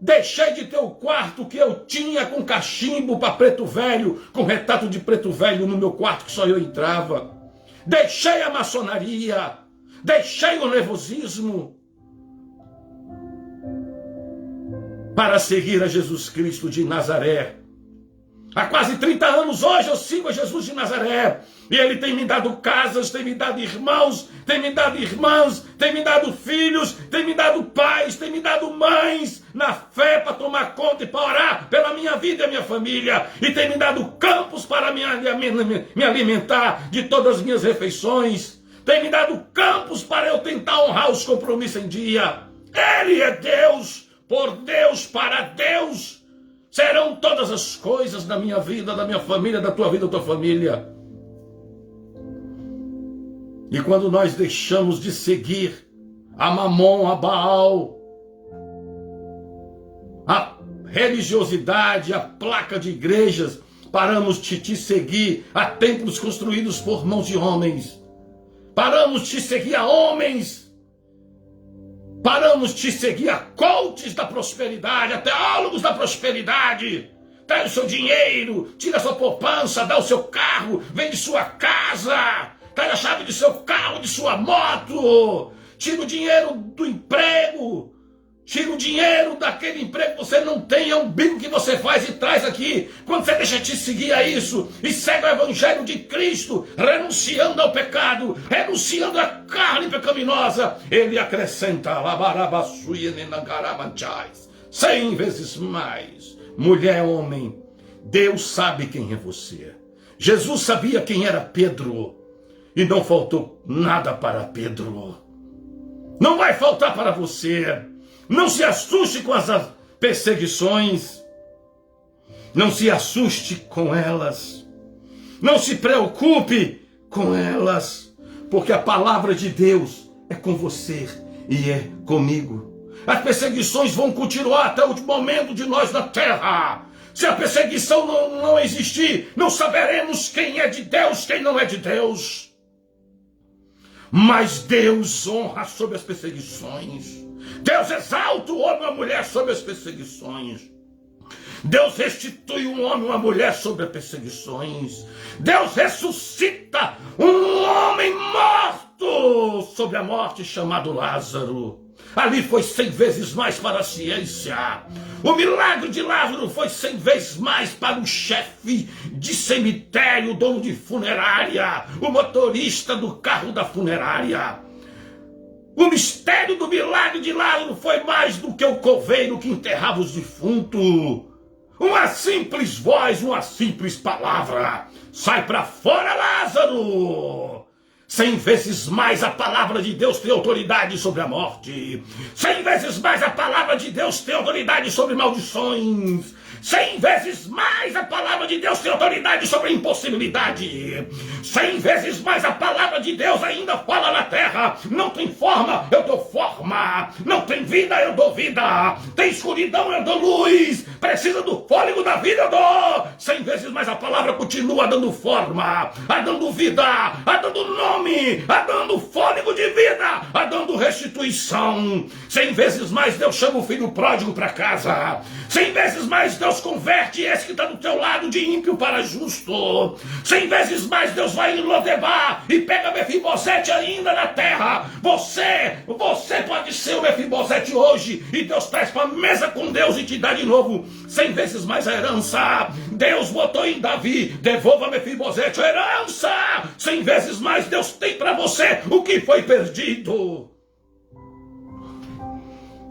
Deixei de ter o quarto que eu tinha com cachimbo para preto velho, com retrato de preto velho no meu quarto que só eu entrava. Deixei a maçonaria, deixei o nervosismo para seguir a Jesus Cristo de Nazaré. Há quase 30 anos hoje eu sigo a Jesus de Nazaré. E Ele tem me dado casas, tem me dado irmãos, tem me dado irmãs, tem me dado filhos, tem me dado pais, tem me dado mães, na fé para tomar conta e para orar pela minha vida e a minha família. E tem me dado campos para me alimentar de todas as minhas refeições. Tem me dado campos para eu tentar honrar os compromissos em dia. Ele é Deus, por Deus, para Deus. Serão todas as coisas da minha vida, da minha família, da tua vida, da tua família. E quando nós deixamos de seguir a Mamon, a Baal, a religiosidade, a placa de igrejas, paramos de te seguir a templos construídos por mãos de homens, paramos de te seguir a homens, paramos de te seguir a coaches da prosperidade, a teólogos da prosperidade. Traz o seu dinheiro, tira a sua poupança, dá o seu carro, vende sua casa, traz a chave de seu carro, de sua moto, tira o dinheiro do emprego, tira o dinheiro daquele emprego que você não tem, é um bico que você faz e traz aqui. Quando você deixa de seguir a isso e segue o evangelho de Cristo, renunciando ao pecado, renunciando à carne pecaminosa, ele acrescenta 100 vezes mais. Mulher, homem, Deus sabe quem é você. Jesus sabia quem era Pedro e não faltou nada para Pedro. Não vai faltar para você. Não se assuste com as perseguições. Não se assuste com elas. Não se preocupe com elas, porque a palavra de Deus é com você e é comigo. As perseguições vão continuar até o último momento de nós na terra. Se a perseguição não existir, não saberemos quem é de Deus, quem não é de Deus. Mas Deus honra sobre as perseguições. Deus exalta o homem e a mulher sobre as perseguições. Deus restitui um homem e uma mulher sobre as perseguições. Deus ressuscita um homem morto sobre a morte chamado Lázaro. Ali foi 100 vezes mais para a ciência. O milagre de Lázaro foi 100 vezes mais para o chefe de cemitério, o dono de funerária, o motorista do carro da funerária. O mistério do milagre de Lázaro foi mais do que o coveiro que enterrava os defuntos. Uma simples voz, uma simples palavra. Sai para fora, Lázaro! 100 vezes mais a palavra de Deus tem autoridade sobre a morte. 100 vezes mais a palavra de Deus tem autoridade sobre maldições. 100 vezes mais a palavra de Deus tem autoridade sobre a impossibilidade. 100 vezes mais a palavra de Deus ainda fala na terra. Não tem forma, eu dou forma. Não tem vida, eu dou vida. Tem escuridão, eu dou luz. Precisa do fôlego da vida, eu dou. 100 vezes mais a palavra continua dando forma, a dando vida, a dando nome, a dando fôlego de vida, a dando restituição. 100 vezes mais Deus chama o filho pródigo para casa. 100 vezes mais Deus converte esse que está do teu lado de ímpio para justo. 100 vezes mais Deus vai em Lodebar e pega Mefibosete ainda na terra. Você pode ser o Mefibosete hoje e Deus traz para a mesa com Deus e te dá de novo 100 vezes mais a herança. Deus botou em Davi, devolva Mefibosete a herança. 100 vezes mais Deus tem para você o que foi perdido.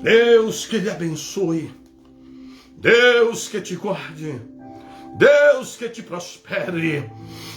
Deus que lhe abençoe. Deus que te guarde, Deus que te prospere.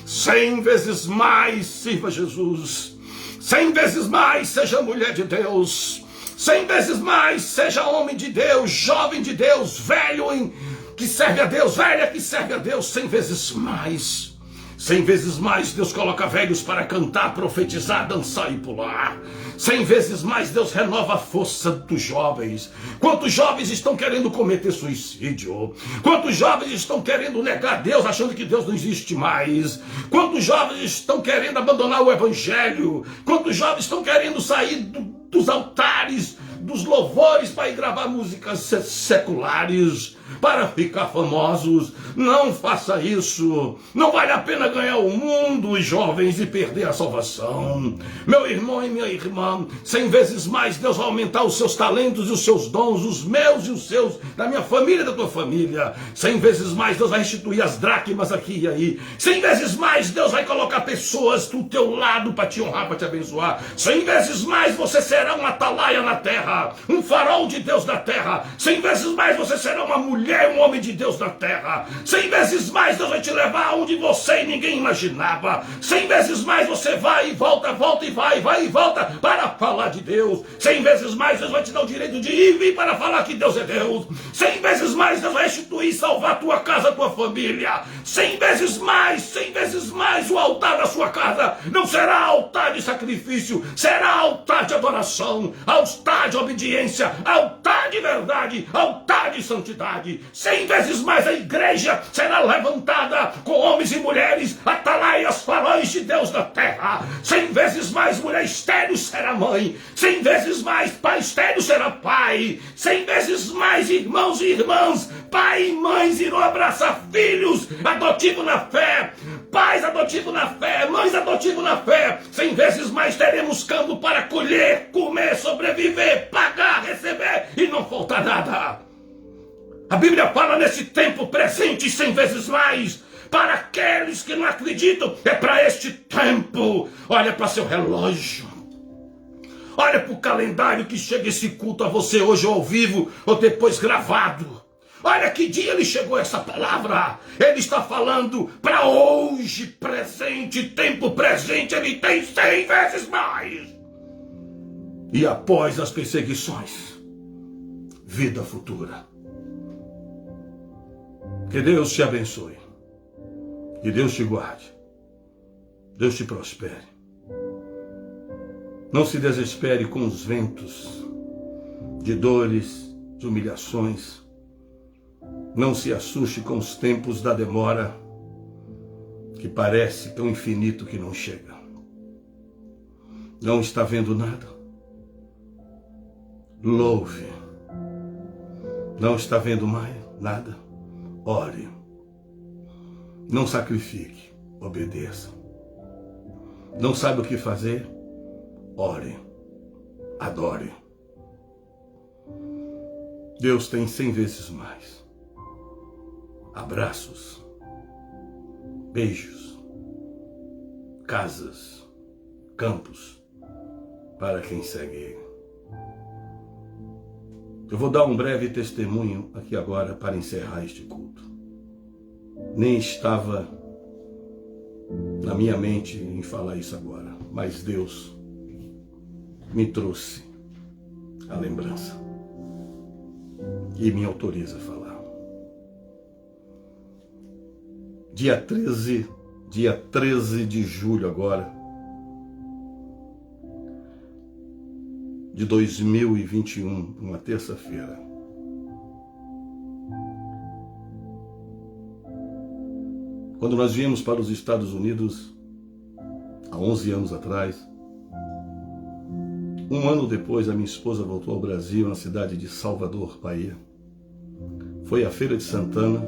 100 vezes mais sirva Jesus, 100 vezes mais seja mulher de Deus, 100 vezes mais seja homem de Deus, jovem de Deus, velho que serve a Deus, velha que serve a Deus. 100 vezes mais. 100 vezes mais Deus coloca velhos para cantar, profetizar, dançar e pular. 100 vezes mais Deus renova a força dos jovens. Quantos jovens estão querendo cometer suicídio? Quantos jovens estão querendo negar Deus, achando que Deus não existe mais? Quantos jovens estão querendo abandonar o evangelho? Quantos jovens estão querendo sair dos altares, dos louvores para ir gravar músicas seculares, para ficar famosos? Não faça isso. Não vale a pena ganhar o mundo, os jovens, e perder a salvação. Meu irmão e minha irmã, 100 vezes mais Deus vai aumentar os seus talentos e os seus dons, os meus e os seus, da minha família e da tua família. 100 vezes mais Deus vai restituir as dracmas aqui e aí. 100 vezes mais Deus vai colocar pessoas do teu lado para te honrar, para te abençoar. 100 vezes mais você será uma atalaia na terra, um farol de Deus na terra. 100 vezes mais você será uma mulher mulher, um homem de Deus na terra. 100 vezes mais Deus vai te levar aonde você e ninguém imaginava. 100 vezes mais você vai e volta, volta e vai e volta para falar de Deus. 100 vezes mais Deus vai te dar o direito de ir e vir para falar que Deus é Deus. 100 vezes mais Deus vai restituir e salvar a tua casa, a tua família. 100 vezes mais o altar da sua casa não será altar de sacrifício, será altar de adoração, altar de obediência, altar de verdade, altar de santidade. 100 vezes mais a igreja será levantada com homens e mulheres, atalaias, faróis de Deus na terra. 100 vezes mais mulher estéril será mãe. 100 vezes mais pai estéril será pai. 100 vezes mais irmãos e irmãs, pai e mães irão abraçar filhos adotivos na fé, pais adotivos na fé, mães adotivos na fé. 100 vezes mais teremos campo para colher, comer, sobreviver, pagar, receber e não faltar nada. A Bíblia fala nesse tempo presente 100 vezes mais. Para aqueles que não acreditam, é para este tempo. Olha para seu relógio. Olha para o calendário que chega esse culto a você hoje ao vivo ou depois gravado. Olha que dia ele chegou essa palavra. Ele está falando para hoje, presente, tempo presente. Ele tem 100 vezes mais. E após as perseguições, vida futura. Que Deus te abençoe. Que Deus te guarde. Deus te prospere. Não se desespere com os ventos de dores, de humilhações. Não se assuste com os tempos da demora, que parece tão infinito que não chega. Não está vendo nada? Louve. Não está vendo mais nada? Ore. Não sacrifique, obedeça. Não sabe o que fazer? Ore, adore. Deus tem 100 vezes mais. Abraços, beijos, casas, campos, para quem segue Ele. Eu vou dar um breve testemunho aqui agora para encerrar este culto. Nem estava na minha mente em falar isso agora, mas Deus me trouxe a lembrança e me autoriza a falar. Dia 13 de julho agora, de 2021, uma terça-feira. Quando nós viemos para os Estados Unidos, há 11 anos atrás, um ano depois a minha esposa voltou ao Brasil, na cidade de Salvador, Bahia. Foi à Feira de Santana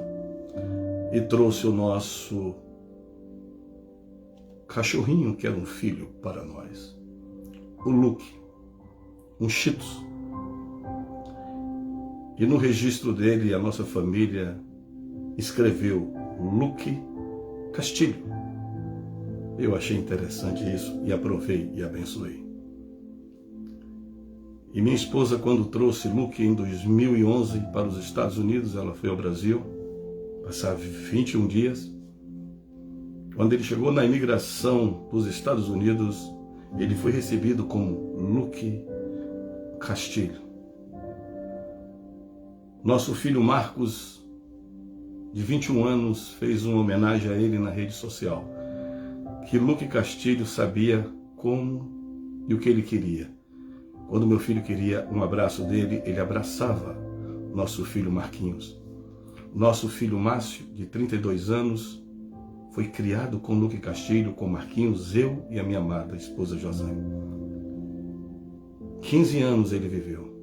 e trouxe o nosso cachorrinho, que era um filho para nós, o Luke, um Shih Tzu. E no registro dele, a nossa família escreveu Luke Castilho. Eu achei interessante isso e aprovei e abençoei. E minha esposa, quando trouxe Luke em 2011 para os Estados Unidos, ela foi ao Brasil, passar 21 dias. Quando ele chegou na imigração dos Estados Unidos, ele foi recebido como Luke Castilho. Nosso filho Marcos, de 21 anos, fez uma homenagem a ele na rede social, que Luke Castilho sabia como e o que ele queria. Quando meu filho queria um abraço dele, ele abraçava nosso filho Marquinhos. Nosso filho Márcio, de 32 anos, foi criado com Luke Castilho, com Marquinhos, eu e a minha amada esposa Josane. 15 anos ele viveu.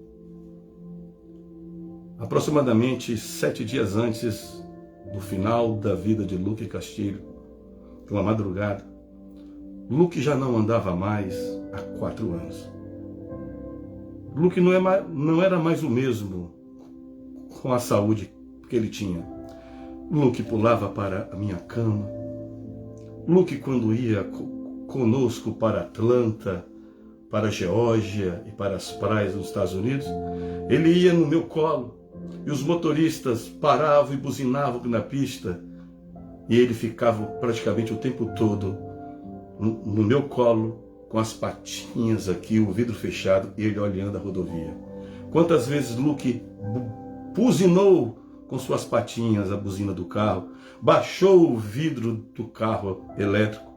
Aproximadamente 7 dias antes do final da vida de Luke Castilho, uma madrugada, Luke já não andava mais há 4 anos. Luke não era mais o mesmo com a saúde que ele tinha. Luke pulava para a minha cama. Luke, quando ia conosco para Atlanta, para a Geórgia e para as praias dos Estados Unidos, ele ia no meu colo E os motoristas paravam e buzinavam na pista. E ele ficava praticamente o tempo todo no meu colo, com as patinhas aqui, o vidro fechado, e ele olhando a rodovia. Quantas vezes Luke buzinou com suas patinhas a buzina do carro, baixou o vidro do carro elétrico.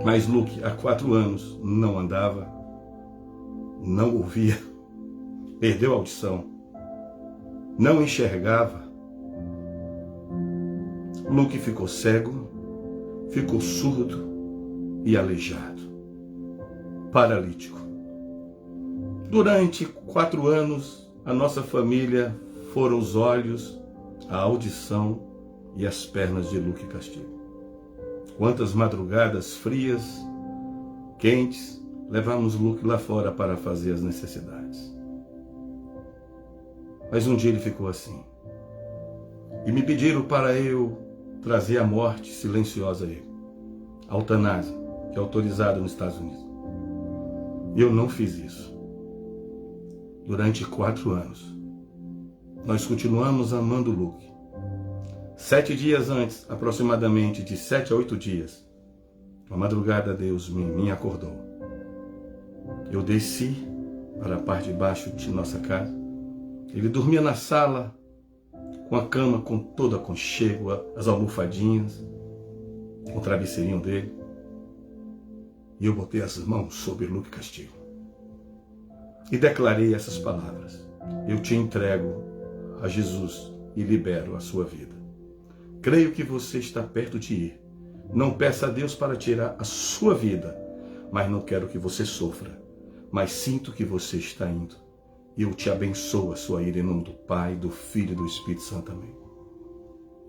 Mas Luke, há 4 anos, não andava, não ouvia, perdeu a audição, não enxergava. Luke ficou cego, ficou surdo e aleijado, paralítico. Durante 4 anos, a nossa família foram os olhos, a audição e as pernas de Luke Castilho. Quantas madrugadas frias, quentes, levamos Luke lá fora para fazer as necessidades. Mas um dia ele ficou assim. E me pediram para eu trazer a morte silenciosa a ele. A eutanásia, que é autorizada nos Estados Unidos. E eu não fiz isso. Durante 4 anos. Nós continuamos amando Luke. 7 dias antes, aproximadamente de 7 a 8 dias, na madrugada Deus me acordou. Eu desci para a parte de baixo de nossa casa. Ele dormia na sala, com a cama com todo aconchego, as almofadinhas, o travesseirinho dele. E eu botei as mãos sobre Luke Castilho. E declarei essas palavras. Eu te entrego a Jesus e libero a sua vida. Creio que você está perto de ir. Não peça a Deus para tirar a sua vida, mas não quero que você sofra. Mas sinto que você está indo. E eu te abençoo a sua ida em nome do Pai, do Filho e do Espírito Santo. Amém.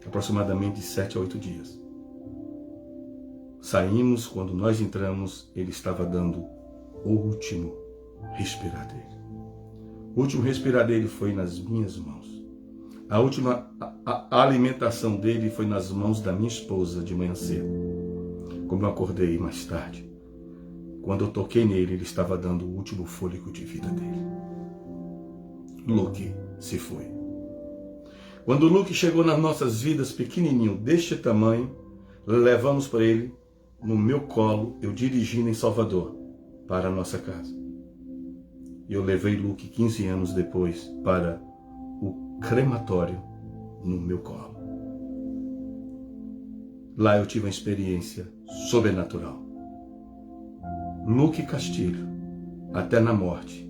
Aproximadamente 7 a 8 dias. Saímos, quando nós entramos, ele estava dando o último respirar dele. O último respirar dele foi nas minhas mãos. A última alimentação dele foi nas mãos da minha esposa de manhã cedo. Como eu acordei mais tarde, quando eu toquei nele, ele estava dando o último fôlego de vida dele. Luke se foi. Quando Luke chegou nas nossas vidas, pequenininho, deste tamanho, levamos para ele, no meu colo, eu dirigindo em Salvador, para a nossa casa. E eu levei Luke 15 anos depois para o crematório no meu colo. Lá eu tive uma experiência sobrenatural. Luke Castilho, até na morte,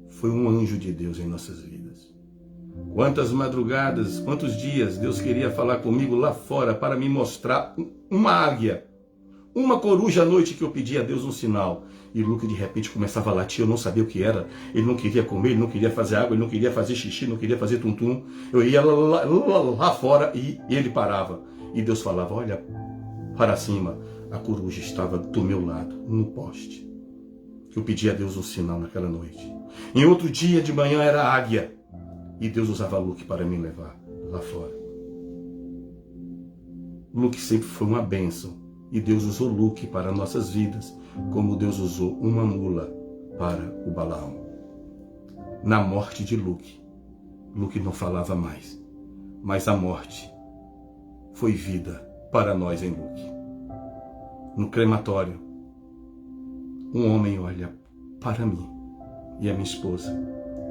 foi um anjo de Deus em nossas vidas. Quantas madrugadas, quantos dias Deus queria falar comigo lá fora para me mostrar uma águia, uma coruja à noite que eu pedia a Deus um sinal. E Luke de repente começava a latir, eu não sabia o que era. Ele não queria comer, ele não queria fazer água, ele não queria fazer xixi, não queria fazer tum-tum. Eu ia lá fora e ele parava. E Deus falava, olha para cima. A coruja estava do meu lado, no poste. Eu pedi a Deus um sinal naquela noite. Em outro dia de manhã era a águia. E Deus usava Luke para me levar lá fora. Luke sempre foi uma bênção. E Deus usou Luke para nossas vidas, como Deus usou uma mula para o Balaão. Na morte de Luke, Luke não falava mais, mas a morte foi vida para nós em Luke. No crematório, um homem olha para mim e a minha esposa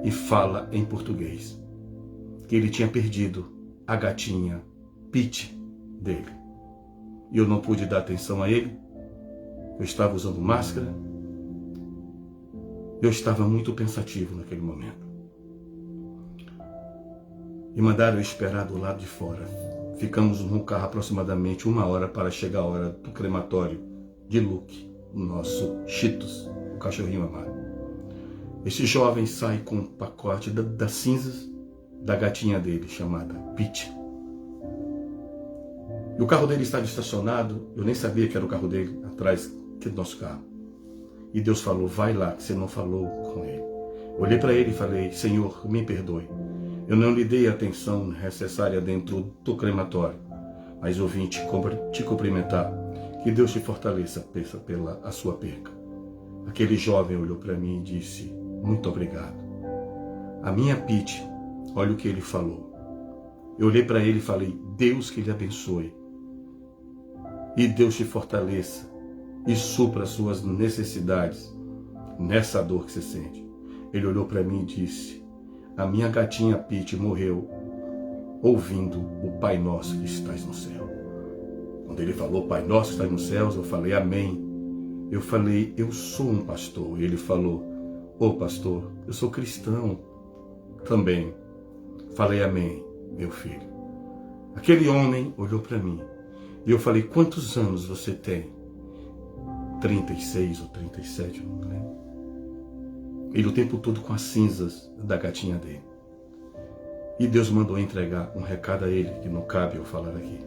e fala em português que ele tinha perdido a gatinha Pete dele. E eu não pude dar atenção a ele. Eu estava usando máscara. Eu estava muito pensativo naquele momento. E mandaram eu esperar do lado de fora. Ficamos no carro aproximadamente 1 hora para chegar a hora do crematório de Luke, o nosso Cheetos, o cachorrinho amado. Esse jovem sai com um pacote das cinzas da gatinha dele, chamada Pete. E o carro dele estava estacionado, eu nem sabia que era o carro dele, atrás do nosso carro. E Deus falou, vai lá, que você não falou com ele. Olhei para ele e falei, Senhor, me perdoe. Eu não lhe dei a atenção necessária dentro do crematório, mas eu vim te cumprimentar. Que Deus te fortaleça pela a sua perca. Aquele jovem olhou para mim e disse, muito obrigado. A minha Pete Olha o que ele falou. Eu olhei para ele e falei, Deus que lhe abençoe. E Deus te fortaleça e supra as suas necessidades nessa dor que você sente. Ele olhou para mim e disse, a minha gatinha Pete morreu ouvindo o Pai Nosso que estás no céu. Quando ele falou, Pai Nosso que estás nos céus, eu falei, amém. Eu falei, eu sou um pastor. E ele falou, ô pastor, eu sou cristão também. Falei, amém, meu filho. Aquele homem olhou para mim e eu falei, quantos anos você tem? 36 ou 37, não lembro. Ele o tempo todo com as cinzas da gatinha dele. E Deus mandou entregar um recado a ele, que não cabe eu falar aqui.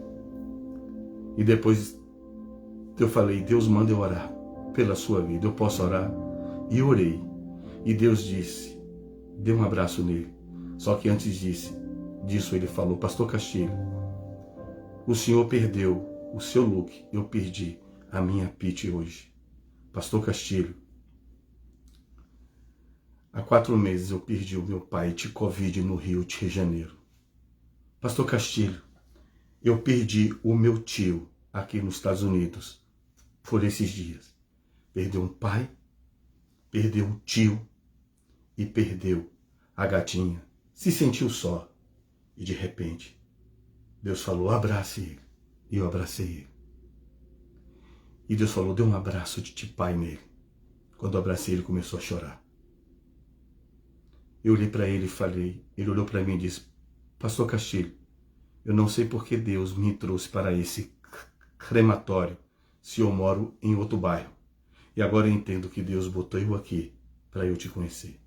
E depois eu falei, Deus manda eu orar pela sua vida, eu posso orar? E orei. E Deus disse, dê um abraço nele. Só que antes disso ele falou, pastor Castilho, o senhor perdeu o seu Luke, eu perdi a minha Pete hoje. Pastor Castilho, há 4 meses eu perdi o meu pai de Covid no Rio de Janeiro. Pastor Castilho, eu perdi o meu tio aqui nos Estados Unidos por esses dias. Perdeu um pai, perdeu um tio e perdeu a gatinha. Se sentiu só e de repente Deus falou, abrace ele. E eu abracei ele. E Deus falou, dê um abraço de pai nele. Quando eu abracei ele começou a chorar. Eu olhei para ele e falei, ele olhou para mim e disse, pastor Castilho, eu não sei porque Deus me trouxe para esse crematório se eu moro em outro bairro. E agora eu entendo que Deus botou eu aqui para eu te conhecer.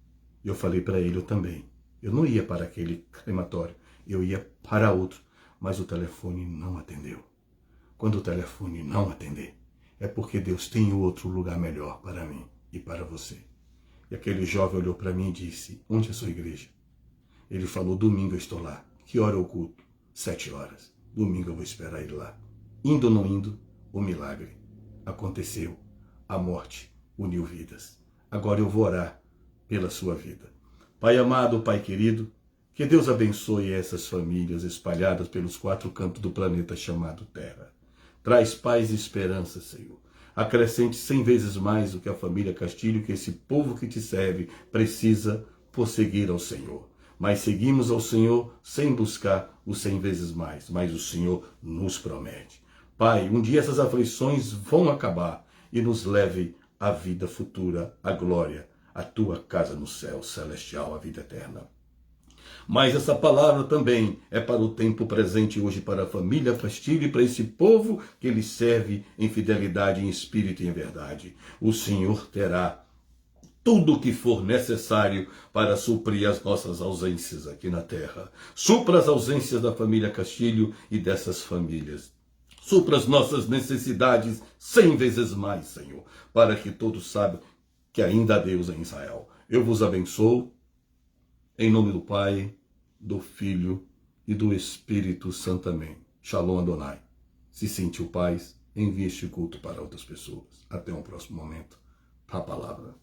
E eu falei para ele, eu também. Eu não ia para aquele crematório, eu ia para outro, mas o telefone não atendeu. Quando o telefone não atender, é porque Deus tem outro lugar melhor para mim e para você. E aquele jovem olhou para mim e disse, onde é a sua igreja? Ele falou, domingo eu estou lá. Que hora é o culto? 7 horas. Domingo eu vou esperar ele lá. Indo ou não indo, o milagre aconteceu. A morte uniu vidas. Agora eu vou orar pela sua vida. Pai amado, Pai querido, que Deus abençoe essas famílias espalhadas pelos 4 cantos do planeta chamado Terra. Traz paz e esperança, Senhor. Acrescente 100 vezes mais o que a família Castilho, que esse povo que te serve precisa por seguir ao Senhor. Mas seguimos ao Senhor sem buscar os 100 vezes mais, mas o Senhor nos promete. Pai, um dia essas aflições vão acabar e nos leve à vida futura, à glória, à tua casa no céu celestial, a vida eterna. Mas essa palavra também é para o tempo presente hoje, para a família Castilho e para esse povo que lhe serve em fidelidade, em espírito e em verdade. O Senhor terá tudo o que for necessário para suprir as nossas ausências aqui na terra. Supra as ausências da família Castilho e dessas famílias. Supra as nossas necessidades 100 vezes mais, Senhor, para que todos saibam que ainda há Deus em Israel. Eu vos abençoo. Em nome do Pai, do Filho e do Espírito Santo. Amém. Shalom Adonai. Se sentiu paz, envie este culto para outras pessoas. Até um próximo momento. A palavra.